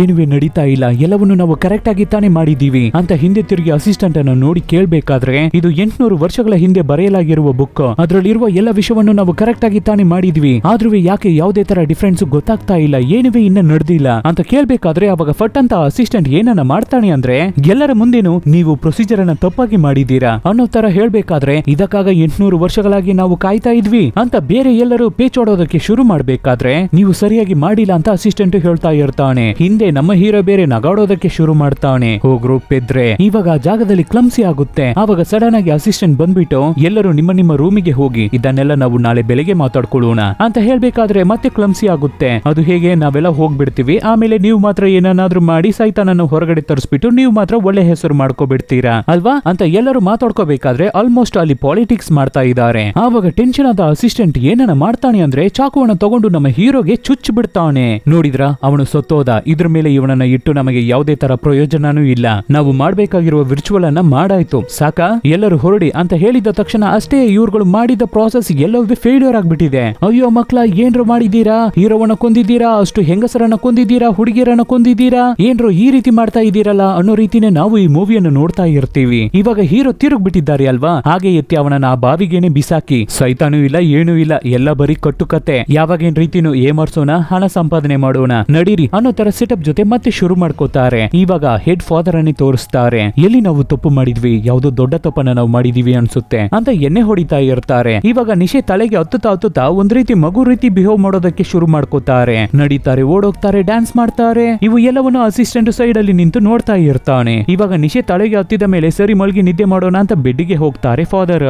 ಏನುವೆ ನಡೀತಾ ಇಲ್ಲ, ಎಲ್ಲವನ್ನು ನಾವು ಕರೆಕ್ಟ್ ಆಗಿ ತಾನೇ ಮಾಡಿದೀವಿ ಅಂತ ಹಿಂದೆ ತಿರುಗಿ ಅಸಿಸ್ಟೆಂಟ್ ಅನ್ನು ನೋಡಿ ಕೇಳ್ಬೇಕಾದ್ರೆ, ಇದು 800 ವರ್ಷಗಳ ಹಿಂದೆ ಬರೆಯಲಾಗಿರುವ ಬುಕ್, ಅದರಲ್ಲಿರುವ ಎಲ್ಲ ವಿಷಯವನ್ನು ನಾವು ಕರೆಕ್ಟ್ ಆಗಿ ತಾನೇ ಮಾಡಿದ್ವಿ. ಆದ್ರೂ ಯಾಕೆ ಯಾವುದೇ ತರ ಡಿಫ್ರೆನ್ಸ್ ಗೊತ್ತಾಗ್ತಾ ಇಲ್ಲ, ಏನುವೆ ಇನ್ನ ನಡೆದಿಲ್ಲ ಅಂತ ಕೇಳ್ಬೇಕಾದ್ರೆ ಅವಾಗ ಫಟ್ ಅಂತ ಅಸಿಸ್ಟೆಂಟ್ ಏನನ್ನ ಮಾಡ್ತಾನೆ ಅಂದ್ರೆ, ಎಲ್ಲರ ಮುಂದೇನು ನೀವು ಪ್ರೊಸೀಜರ್ ಅನ್ನ ತಪ್ಪಾಗಿ ಮಾಡಿದೀರಾ ಅನ್ನೋ ತರ ಹೇಳ್ಬೇಕಾದ್ರೆ, ಇದಕ್ಕಾಗ 800 ವರ್ಷಗಳಾಗಿ ನಾವು ಕಾಯ್ತಾ ಇದ್ವಿ ಅಂತ ಬೇರೆ ಎಲ್ಲರೂ ಪೇಚೋಡೋದಕ್ಕೆ ಶುರು ಮಾಡ್ಬೇಕಾದ್ರೆ, ನೀವು ಸರಿಯಾಗಿ ಮಾಡಿಲ್ಲ ಅಂತ ಅಸಿಸ್ಟೆಂಟ್ ಹೇಳ್ತಾ ಇರ್ತಾನೆ. ಹಿಂದೆ ನಮ್ಮ ಹೀರೋ ಬೇರೆ ನಗಾಡೋದಕ್ಕೆ ಶುರು ಮಾಡ್ತಾನೆ. ಹೋಗ್ರು ಪೆದ್ರೆ. ಇವಾಗ ಆ ಜಾಗದಲ್ಲಿ ಕ್ಲಮ್ಸಿ ಆಗುತ್ತೆ. ಆವಾಗ ಸಡನ್ ಆಗಿ ಅಸಿಸ್ಟೆಂಟ್ ಬಂದ್ಬಿಟ್ಟು, ಎಲ್ಲರೂ ನಿಮ್ಮ ರೂಮಿಗೆ ಹೋಗಿ, ಇದನ್ನೆಲ್ಲ ನಾವು ನಾಳೆ ಬೆಳಗ್ಗೆ ಮಾತಾಡ್ಕೊಳ್ಳೋಣ ಅಂತ ಹೇಳ್ಬೇಕಾದ್ರೆ ಮತ್ತೆ ಕ್ಲಮ್ಸಿ ಆಗುತ್ತೆ. ಅದು ಹೇಗೆ, ನಾವೆಲ್ಲ ಹೋಗ್ಬಿಡ್ತೀವಿ, ಆಮೇಲೆ ನೀವು ಮಾತ್ರ ಏನನ್ನಾದ್ರೂ ಮಾಡಿ ಸೈತಾನನ್ನು ಹೊರಗಡೆ ತರಿಸ್ಬಿಟ್ಟು ನೀವು ಮಾತ್ರ ಒಳ್ಳೆ ಹೆಸರು ಮಾಡ್ಕೋಬಿಡ್ತೀರಾ ಅಲ್ವಾ ಅಂತ ಎಲ್ಲರೂ ಮಾತಾಡ್ಕೋಬೇಕಾದ್ರೆ ಆಲ್ಮೋಸ್ಟ್ ಅಲ್ಲಿ ಪಾಲಿಟಿಕ್ಸ್ ಮಾಡ್ತಾ ಇದ್ದಾರೆ. ಆವಾಗ ಟೆನ್ಷನ್ ಆದ ಅಸಿಸ್ಟೆಂಟ್ ಏನನ್ನ ಮಾಡ್ತಾನೆ ಅಂದ್ರೆ ಚಾಕುವನ್ನ ತಗೊಂಡು ನಮ್ಮ ಹೀರೋಗೆ ಚುಚ್ಚಿ ಬಿಡ್ತಾನೆ. ನೋಡಿದ್ರ ಅವನು ಸತ್ತೋದ. ಇದ್ರ ಮೇಲೆ ಇವನನ್ನ ಇಟ್ಟು ನಮಗೆ ಯಾವುದೇ ತರ ಪ್ರಯೋಜನನೂ ಇಲ್ಲ. ನಾವು ಮಾಡ್ಬೇಕಾಗಿರುವ ವಿರ್ಚುವಲ್ ಅನ್ನ ಮಾಡಾಯ್ತು, ಸಾಕಾ, ಎಲ್ಲರೂ ಹೊರಡಿ ಅಂತ ಹೇಳಿದ ತಕ್ಷಣ ಅಷ್ಟೇ ಇವ್ರುಗಳು ಮಾಡಿದ ಪ್ರಾಸೆಸ್ ಎಲ್ಲವೂ ಫೇಲ್ಯೂರ್ ಆಗ್ಬಿಟ್ಟಿದೆ. ಅಯ್ಯೋ ಮಕ್ಳ, ಏನ್ರು ಮಾಡಿದೀರಾ, ಹೀರೋವನ್ನ ಕೊಂದಿದ್ದೀರಾ, ಅಷ್ಟು ಹೆಂಗಸರನ್ನ ಕೊಂದಿದ್ದೀರಾ, ಹುಡುಗಿಯರನ್ನ ಕೊಂದಿದ್ದೀರಾ, ಏನ್ರು ಈ ರೀತಿ ಮಾಡ್ತಾ ಇದ್ದೀರಲ್ಲ ಅನ್ನೋ ರೀತಿನೇ ನಾವು ಈ ಮೂವಿಯನ್ನು ನೋಡ್ತಾ ಇರ್ತೀವಿ. ಇವಾಗ ಹೀರೋ ತಿರುಗ್ ಬಿಟ್ಟಿದ್ದಾರೆ ಅಲ್ವಾ, ಹಾಗೆ ಎತ್ತಿ ಅವನನ್ನ ಆ ಬಾವಿಗೇನೆ ಬಿಸಾಕಿ, ಸೈತಾನೂ ಇಲ್ಲ ಏನೂ ಇಲ್ಲ, ಎಲ್ಲ ಬರೀ ಕಟ್ಟುಕತೆ, ಯಾವಾಗೇನ್ ರೀತಿನೂ ಏಮರ್ಸೋಣ, ಹಣ ಸಂಪಾದನೆ ಮಾಡೋಣ ನಡೀರಿ ಅನ್ನೋ ತರ ಸೆಟಪ್ ಜೊತೆ ಮತ್ತೆ ಶುರು ಮಾಡ್ಕೋತಾರೆ. ಇವಾಗ ಹೆಡ್ ಫಾದರ್ ಅನ್ನೇ ತೋರಿಸ್ತಾರೆ. ಎಲ್ಲಿ ನಾವು ತಪ್ಪು ಮಾಡಿದ್ವಿ, ಯಾವ್ದೋ ದೊಡ್ಡ ತಪ್ಪನ್ನ ನಾವು ಮಾಡಿದೀವಿ ಅನ್ಸುತ್ತೆ ಅಂತ ಎಣ್ಣೆ ಹೊಡಿತಾ ಇರ್ತಾರೆ. ಇವಾಗ ನಿಶೆ ತಲೆಗೆ ಹತ್ತುತ್ತಾ ಒಂದ್ ರೀತಿ ಮಗು ರೀತಿ ಬಿಹೇವ್ ಮಾಡೋದಕ್ಕೆ ಶುರು ಮಾಡ್ಕೋತಾರೆ. ನಡೀತಾರೆ, ಓಡೋಗ್ತಾರೆ, ಡ್ಯಾನ್ಸ್ ಮಾಡ್ತಾರೆ. ಇವು ಎಲ್ಲವನ್ನು ಅಸಿಸ್ಟೆಂಟ್ ಸೈಡ್ ಅಲ್ಲಿ ನಿಂತು ನೋಡ್ತಾ ಇರ್ತಾನೆ. ಇವಾಗ ನಿಶೆ ತಲೆಗೆ ಹತ್ತಿದ ಮೇಲೆ ಸರಿ ಮಲ್ಗಿ ನಿದ್ದೆ ಮಾಡೋಣ ಅಂತ ಬೆಡ್ಡಿಗೆ ಹೋಗ್ತಾರೆ ಫಾದರ್.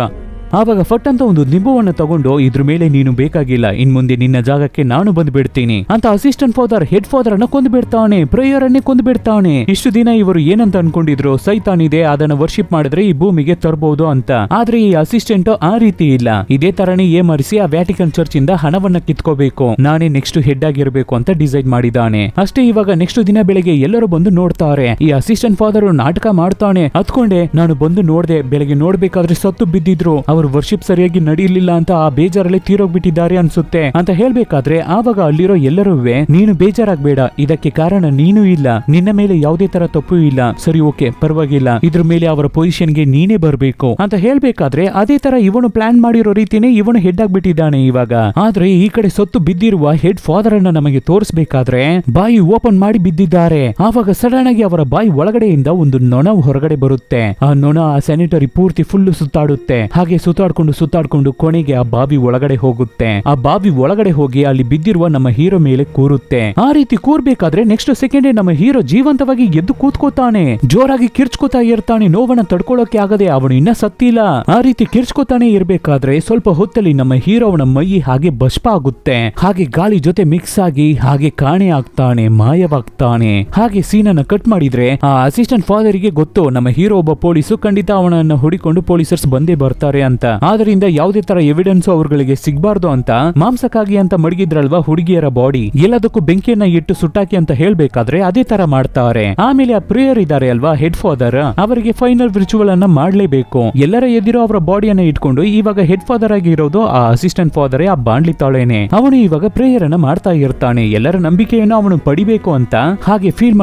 ಆವಾಗ ಫಟ್ ಅಂತ ಒಂದು ನಿಂಬುವನ್ನ ತಗೊಂಡು, ಇದ್ರ ಮೇಲೆ ನೀನು ಬೇಕಾಗಿಲ್ಲ, ಇನ್ ಮುಂದೆ ನಿನ್ನ ಜಾಗಕ್ಕೆ ನಾನು ಬಂದ್ಬಿಡ್ತೀನಿ ಅಂತ ಅಸಿಸ್ಟೆಂಟ್ ಫಾದರ್ ಹೆಡ್ ಫಾದರ್ ಅನ್ನ ಕೊಂದು ಬಿಡ್ತಾನೆ, ಪ್ರೇಯರ್ ಅನ್ನೇ ಕೊಂದು ಬಿಡ್ತಾನೆ. ಇಷ್ಟು ದಿನ ಇವರು ಏನಂತ ಅನ್ಕೊಂಡಿದ್ರು, ಸೈತಾನ್ ಇದೆ, ಅದನ್ನ ವರ್ಷಿಪ್ ಮಾಡಿದ್ರೆ ಈ ಭೂಮಿಗೆ ತರಬಹುದು ಅಂತ. ಆದ್ರೆ ಈ ಅಸಿಸ್ಟೆಂಟ್ ಆ ರೀತಿ ಇಲ್ಲ. ಇದೇ ತರನೇ ಏಮರಿಸಿ ಆ ವ್ಯಾಟಿಕನ್ ಚರ್ಚ್ ಇಂದ ಹಣವನ್ನ ಕಿತ್ಕೋಬೇಕು, ನಾನೇ ನೆಕ್ಸ್ಟ್ ಹೆಡ್ ಆಗಿರ್ಬೇಕು ಅಂತ ಡಿಸೈಡ್ ಮಾಡಿದ್ದಾನೆ. ಅಷ್ಟೇ. ಇವಾಗ ನೆಕ್ಸ್ಟ್ ದಿನ ಬೆಳಿಗ್ಗೆ ಎಲ್ಲರೂ ಬಂದು ನೋಡ್ತಾರೆ. ಈ ಅಸಿಸ್ಟೆಂಟ್ ಫಾದರ್ ನಾಟಕ ಮಾಡ್ತಾನೆ. ಹತ್ಕೊಂಡೆ, ನಾನು ಬಂದು ನೋಡ್ದೆ, ಬೆಳಗ್ಗೆ ನೋಡ್ಬೇಕಾದ್ರೆ ಸತ್ತು ಬಿದ್ದಿದ್ರು, ವರ್ಷಿಪ್ ಸರಿಯಾಗಿ ನಡೆಯಲಿಲ್ಲ ಅಂತ ಆ ಬೇಜಾರಲ್ಲೇ ತೀರೋಗ್ಬಿಟ್ಟಿದ್ದಾರೆ ಅನ್ಸುತ್ತೆ ಅಂತ ಹೇಳ್ಬೇಕಾದ್ರೆ, ಆವಾಗ ಅಲ್ಲಿರೋ ಎಲ್ಲರೂ ನೀನು ಬೇಜಾರಾಗ್ಬೇಡ, ಇದಕ್ಕೆ ಕಾರಣ ನೀನು ಇಲ್ಲ, ನಿನ್ನ ಮೇಲೆ ಯಾವುದೇ ತರ ತಪ್ಪು ಇಲ್ಲ, ಸರಿ ಓಕೆ ಪರವಾಗಿಲ್ಲ, ಇದ್ರ ಮೇಲೆ ಅವರ ಪೊಸಿಷನ್ಗೆ ನೀನೇ ಬರ್ಬೇಕು ಅಂತ ಹೇಳ್ಬೇಕಾದ್ರೆ, ಅದೇ ತರ ಇವನು ಪ್ಲಾನ್ ಮಾಡಿರೋ ರೀತಿನೇ ಇವನು ಹೆಡ್ ಆಗ್ಬಿಟ್ಟಿದ್ದಾನೆ ಇವಾಗ. ಆದ್ರೆ ಈ ಕಡೆ ಸತ್ತು ಬಿದ್ದಿರುವ ಹೆಡ್ ಫಾದರ್ ಅನ್ನ ನಮಗೆ ತೋರಿಸಬೇಕಾದ್ರೆ ಬಾಯಿ ಓಪನ್ ಮಾಡಿ ಬಿದ್ದಿದ್ದಾರೆ. ಆವಾಗ ಸಡನ್ ಆಗಿ ಅವರ ಬಾಯಿ ಒಳಗಡೆಯಿಂದ ಒಂದು ನೊಣ ಹೊರಗಡೆ ಬರುತ್ತೆ. ಆ ನೊಣ ಆ ಸ್ಯಾನಿಟರಿ ಪೂರ್ತಿ ಫುಲ್ ಸುತ್ತಾಡುತ್ತೆ. ಹಾಗೆ ಸುತ್ತಾಡ್ಕೊಂಡು ಕೊನೆಗೆ ಆ ಬಾವಿ ಒಳಗಡೆ ಹೋಗುತ್ತೆ. ಆ ಬಾವಿ ಒಳಗಡೆ ಹೋಗಿ ಅಲ್ಲಿ ಬಿದ್ದಿರುವ ನಮ್ಮ ಹೀರೋ ಮೇಲೆ ಕೂರುತ್ತೆ. ಆ ರೀತಿ ಕೂರ್ಬೇಕಾದ್ರೆ ನೆಕ್ಸ್ಟ್ ಸೆಕೆಂಡ್ ನಮ್ಮ ಹೀರೋ ಜೀವಂತವಾಗಿ ಎದ್ದು ಕೂತ್ಕೋತಾನೆ. ಜೋರಾಗಿ ಕಿರ್ಚ್ಕೋತಾ ಇರ್ತಾನೆ. ನೋವನ್ನ ತಡ್ಕೊಳ್ಳೋಕೆ ಆಗದೆ ಅವನು ಇನ್ನ ಸತ್ತಿಲ್ಲ. ಆ ರೀತಿ ಕಿರ್ಚ್ಕೋತಾನೆ ಇರ್ಬೇಕಾದ್ರೆ ಸ್ವಲ್ಪ ಹೊತ್ತಲ್ಲಿ ನಮ್ಮ ಹೀರೋ ಅವನ ಮೈ ಹಾಗೆ ಭಸ್ಮ ಆಗುತ್ತೆ. ಹಾಗೆ ಗಾಳಿ ಜೊತೆ ಮಿಕ್ಸ್ ಆಗಿ ಹಾಗೆ ಕಾಣೆ ಆಗ್ತಾನೆ, ಮಾಯವಾಗ್ತಾನೆ. ಹಾಗೆ ಸೀನನ್ನ ಕಟ್ ಮಾಡಿದ್ರೆ ಆ ಅಸಿಸ್ಟೆಂಟ್ ಫಾದರ್ಗೆ ಗೊತ್ತು ನಮ್ಮ ಹೀರೋ ಒಬ್ಬ ಪೊಲೀಸು, ಖಂಡಿತ ಅವನನ್ನ ಹುಡಿಕೊಂಡು ಪೊಲೀಸರ್ಸ್ ಬಂದೇ ಬರ್ತಾರೆ ಅಂತ. ಆದ್ರಿಂದ ಯಾವುದೇ ತರ ಎವಿಡೆನ್ಸ್ ಅವ್ರಗಳಿಗೆ ಸಿಗಬಾರ್ದು ಅಂತ ಮಾಂಸಕ್ಕಾಗಿ ಅಂತ ಮಡಗಿದ್ರಲ್ವಾ ಹುಡುಗಿಯರ ಬಾಡಿ, ಎಲ್ಲದಕ್ಕೂ ಬೆಂಕಿಯನ್ನ ಇಟ್ಟು ಸುಟ್ಟಾಕಿ ಅಂತ ಹೇಳ್ಬೇಕಾದ್ರೆ ಅದೇ ತರ ಮಾಡ್ತಾರೆ. ಆಮೇಲೆ ಆ ಪ್ರೇಯರ್ ಇದ್ದಾರೆ ಅಲ್ವಾ ಹೆಡ್ ಫಾದರ್, ಅವರಿಗೆ ಫೈನಲ್ ರಿಚುವಲ್ ಅನ್ನ ಮಾಡ್ಲೇಬೇಕು. ಎಲ್ಲರ ಎದಿರೋ ಅವರ ಬಾಡಿಯನ್ನ ಇಟ್ಕೊಂಡು ಇವಾಗ ಹೆಡ್ ಫಾದರ್ ಆಗಿರೋದು ಆ ಅಸಿಸ್ಟೆಂಟ್ ಫಾದರ್, ಆ ಬಾಂಡ್ಲಿ ತಾಳೇನೆ. ಅವನು ಇವಾಗ ಪ್ರೇಯರ್ ಅನ್ನ ಮಾಡ್ತಾ ಇರ್ತಾನೆ, ಎಲ್ಲರ ನಂಬಿಕೆಯನ್ನು ಅವನು ಪಡಿಬೇಕು ಅಂತ. ಹಾಗೆ ಫೀಲ್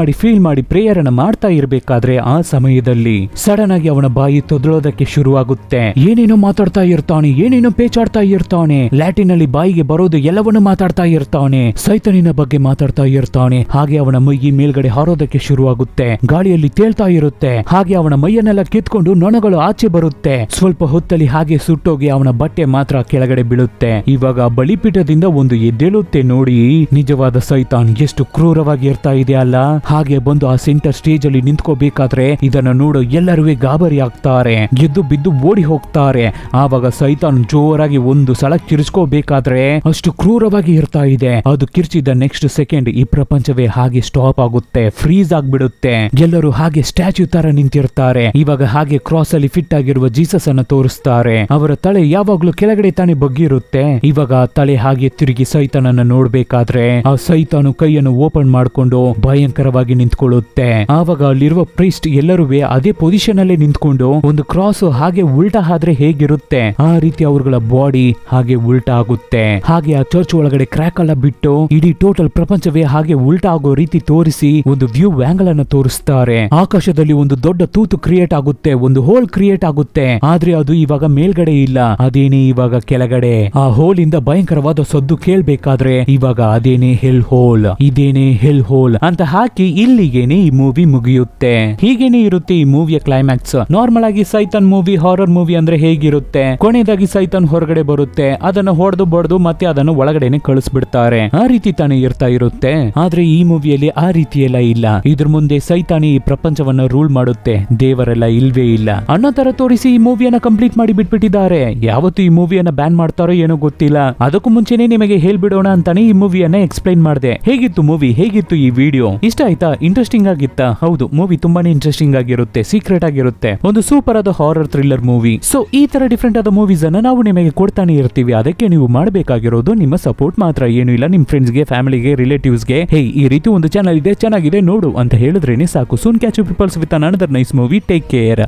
ಮಾಡಿ ಪ್ರೇಯರ್ ಅನ್ನ ಮಾಡ್ತಾ ಇರ್ಬೇಕಾದ್ರೆ ಆ ಸಮಯದಲ್ಲಿ ಸಡನ್ ಆಗಿ ಅವನ ಬಾಯಿ ತೊದಳೋದಕ್ಕೆ ಶುರುವಾಗುತ್ತೆ. ಏನೇನೋ ಮಾತಾಡ್ತಾ ಇರ್ತಾನೆ, ಏನೇನೋ ಪೇಚಾಡ್ತಾ ಇರ್ತಾನೆ, ಲ್ಯಾಟಿನ್ ಅಲ್ಲಿ ಬಾಯಿಗೆ ಬರೋದು ಎಲ್ಲವನ್ನೂ ಮಾತಾಡ್ತಾ ಇರ್ತಾನೆ, ಸೈತನಿನ ಬಗ್ಗೆ ಮಾತಾಡ್ತಾ ಇರ್ತಾನೆ. ಹಾಗೆ ಅವನ ಮೈ ಮೇಲ್ಗಡೆ ಹಾರೋದಕ್ಕೆ ಶುರುವಾಗುತ್ತೆ, ಗಾಳಿಯಲ್ಲಿ ತೇಲ್ತಾ ಇರುತ್ತೆ. ಹಾಗೆ ಅವನ ಮೈಯನ್ನೆಲ್ಲ ಕಿತ್ಕೊಂಡು ನೊಣಗಳು ಆಚೆ ಬರುತ್ತೆ. ಸ್ವಲ್ಪ ಹೊತ್ತಲ್ಲಿ ಹಾಗೆ ಸುಟ್ಟೋಗಿ ಅವನ ಬಟ್ಟೆ ಮಾತ್ರ ಕೆಳಗಡೆ ಬೀಳುತ್ತೆ. ಇವಾಗ ಬಲಿಪೀಠದಿಂದ ಒಂದು ಎದ್ದೇಳುತ್ತೆ. ನೋಡಿ, ನಿಜವಾದ ಸೈತಾನ್ ಎಷ್ಟು ಕ್ರೂರವಾಗಿ ಇರ್ತಾ ಇದೆ ಅಲ್ಲ. ಹಾಗೆ ಬಂದು ಆ ಸೆಂಟರ್ ಸ್ಟೇಜ್ ಅಲ್ಲಿ ನಿಂತ್ಕೋಬೇಕಾದ್ರೆ ಇದನ್ನ ನೋಡು ಎಲ್ಲರೂ ಗಾಬರಿ ಆಗ್ತಾರೆ, ಎದ್ದು ಬಿದ್ದು ಓಡಿ ಹೋಗ್ತಾರೆ. ಆವಾಗ ಸೈತಾನ್ ಜೋರಾಗಿ ಒಂದು ಸಲ ಕಿರ್ಚ್ಕೋಬೇಕಾದ್ರೆ ಅಷ್ಟು ಕ್ರೂರವಾಗಿ ಇರ್ತಾ ಇದೆ. ಅದು ಕಿರ್ಚಿದ ನೆಕ್ಸ್ಟ್ ಸೆಕೆಂಡ್ ಈ ಪ್ರಪಂಚವೇ ಹಾಗೆ ಸ್ಟಾಪ್ ಆಗುತ್ತೆ, ಫ್ರೀಸ್ ಆಗ್ಬಿಡುತ್ತೆ. ಎಲ್ಲರೂ ಹಾಗೆ ಸ್ಟ್ಯಾಚ್ಯೂ ತರ ನಿಂತಿರ್ತಾರೆ. ಇವಾಗ ಹಾಗೆ ಕ್ರಾಸ್ ಅಲ್ಲಿ ಫಿಟ್ ಆಗಿರುವ ಜೀಸಸ್ ಅನ್ನ ತೋರಿಸ್ತಾರೆ. ಅವರ ತಲೆ ಯಾವಾಗ್ಲೂ ಕೆಳಗಡೆ ತಾನೇ ಬಗ್ಗಿರುತ್ತೆ. ಇವಾಗ ತಲೆ ಹಾಗೆ ತಿರುಗಿ ಸೈತಾನನ್ನ ನೋಡ್ಬೇಕಾದ್ರೆ ಆ ಸೈತಾನು ಕೈಯನ್ನು ಓಪನ್ ಮಾಡ್ಕೊಂಡು ಭಯಂಕರವಾಗಿ ನಿಂತ್ಕೊಳ್ಳುತ್ತೆ. ಆವಾಗ ಅಲ್ಲಿರುವ ಪ್ರೀಸ್ಟ್ ಎಲ್ಲರೂ ಅದೇ ಪೊಸಿಷನ್ ಅಲ್ಲೇ ನಿಂತ್ಕೊಂಡು ಒಂದು ಕ್ರಾಸ್ ಹಾಗೆ ಉಲ್ಟಾ ಆದ್ರೆ ಹೇಗಿರುತ್ತೆ ಆ ರೀತಿ ಅವ್ರಗಳ ಬಾಡಿ ಹಾಗೆ ಉಲ್ಟಾ ಆಗುತ್ತೆ. ಹಾಗೆ ಆ ಚರ್ಚ್ ಒಳಗಡೆ ಕ್ರ್ಯಾಕ್ ಎಲ್ಲ ಬಿಟ್ಟು ಇಡೀ ಟೋಟಲ್ ಪ್ರಪಂಚವೇ ಹಾಗೆ ಉಲ್ಟಾ ಆಗೋ ರೀತಿ ತೋರಿಸಿ ಒಂದು ವ್ಯೂ ಆಂಗಲ್ ಅನ್ನು ತೋರಿಸ್ತಾರೆ. ಆಕಾಶದಲ್ಲಿ ಒಂದು ದೊಡ್ಡ ತೂತು ಕ್ರಿಯೇಟ್ ಆಗುತ್ತೆ, ಒಂದು ಹೋಲ್ ಕ್ರಿಯೇಟ್ ಆಗುತ್ತೆ. ಆದ್ರೆ ಅದು ಇವಾಗ ಮೇಲ್ಗಡೆ ಇಲ್ಲ, ಅದೇನೇ ಇವಾಗ ಕೆಳಗಡೆ. ಆ ಹೋಲ್ ಇಂದ ಭಯಂಕರವಾದ ಸದ್ದು ಕೇಳ್ಬೇಕಾದ್ರೆ ಇವಾಗ ಅದೇನೇ ಹೆಲ್ ಹೋಲ್, ಇದೇನೇ ಹೆಲ್ ಹೋಲ್ ಅಂತ ಹಾಕಿ ಇಲ್ಲಿಗೇನೆ ಈ ಮೂವಿ ಮುಗಿಯುತ್ತೆ. ಹೀಗೇನೆ ಇರುತ್ತೆ ಈ ಮೂವಿಯ ಕ್ಲೈಮ್ಯಾಕ್ಸ್. ನಾರ್ಮಲ್ ಆಗಿ ಸೈತಾನ್ ಮೂವಿ, ಹಾರರ್ ಮೂವಿ ಅಂದ್ರೆ ಹೇಗೆ ಇರುತ್ತೆ. ಕೊನೆಯದಾಗಿ ಸೈತಾನ್ ಹೊರಗಡೆ ಬರುತ್ತೆ, ಅದನ್ನ ಹೊಡೆದು ಬಡ್ದು ಮತ್ತೆ ಅದನ್ನು ಒಳಗಡೆನೆ ಕಳಿಸ್ಬಿಡ್ತಾರೆ. ಆ ರೀತಿ ತಾನೇ ಇರ್ತಾ ಇರುತ್ತೆ. ಆದ್ರೆ ಈ ಮೂವಿಯಲ್ಲಿ ಆ ರೀತಿ ಎಲ್ಲ ಇಲ್ಲ. ಇದ್ರ ಮುಂದೆ ಸೈತಾನಿ ಈ ಪ್ರಪಂಚವನ್ನ ರೂಲ್ ಮಾಡುತ್ತೆ, ದೇವರೆಲ್ಲ ಇಲ್ವೇ ಇಲ್ಲ ಅನ್ನೋ ತರ ತೋರಿಸಿ ಈ ಮೂವಿಯನ್ನ ಕಂಪ್ಲೀಟ್ ಮಾಡಿ ಬಿಟ್ಬಿಟ್ಟಿದ್ದಾರೆ. ಯಾವತ್ತು ಈ ಮೂವಿಯನ್ನ ಬ್ಯಾನ್ ಮಾಡ್ತಾರೋ ಏನೋ ಗೊತ್ತಿಲ್ಲ. ಅದಕ್ಕೂ ಮುಂಚೆನೆ ನಿಮಗೆ ಹೇಳ್ಬಿಡೋಣ ಅಂತಾನೆ ಈ ಮೂವಿಯನ್ನ ಎಕ್ಸ್ಪ್ಲೈನ್ ಮಾಡಿದೆ. ಹೇಗಿತ್ತು ಮೂವಿ, ಹೇಗಿತ್ತು ಈ ವಿಡಿಯೋ, ಇಷ್ಟ ಆಯ್ತಾ, ಇಂಟ್ರೆಸ್ಟಿಂಗ್ ಆಗಿತ್ತಾ? ಹೌದು, ಮೂವಿ ತುಂಬಾನೇ ಇಂಟ್ರೆಸ್ಟಿಂಗ್ ಆಗಿರುತ್ತೆ, ಸೀಕ್ರೆಟ್ ಆಗಿರುತ್ತೆ, ಒಂದು ಸೂಪರ್ ಆದ ಹಾರರ್ ಥ್ರಿಲ್ಲರ್ ಮೂವಿ. ಸೊ ಈ ತರ ಡಿಫ್ರೆಂಟ್ ಆದ ಮೂವೀಸ್ ಅನ್ನ ನಾವು ನಿಮಗೆ ಕೊಡ್ತಾನೆ ಇರ್ತೀವಿ. ಅದಕ್ಕೆ ನೀವು ಮಾಡಬೇಕಾಗಿರೋದು ನಿಮ್ಮ ಸಪೋರ್ಟ್ ಮಾತ್ರ, ಏನು ಇಲ್ಲ. ನಿಮ್ ಫ್ರೆಂಡ್ಸ್ಗೆ, ಫ್ಯಾಮಿಲಿಗೆ, ರಿಲೇಟಿವ್ಸ್ಗೆ ಹೇ ಈ ರೀತಿ ಒಂದು ಚಾನಲ್ ಇದೆ, ಚೆನ್ನಾಗಿದೆ ನೋಡು ಅಂತ ಹೇಳಿದ್ರೇನೆ ಸಾಕು. Soon catch you peoples with another nice movie. Take care.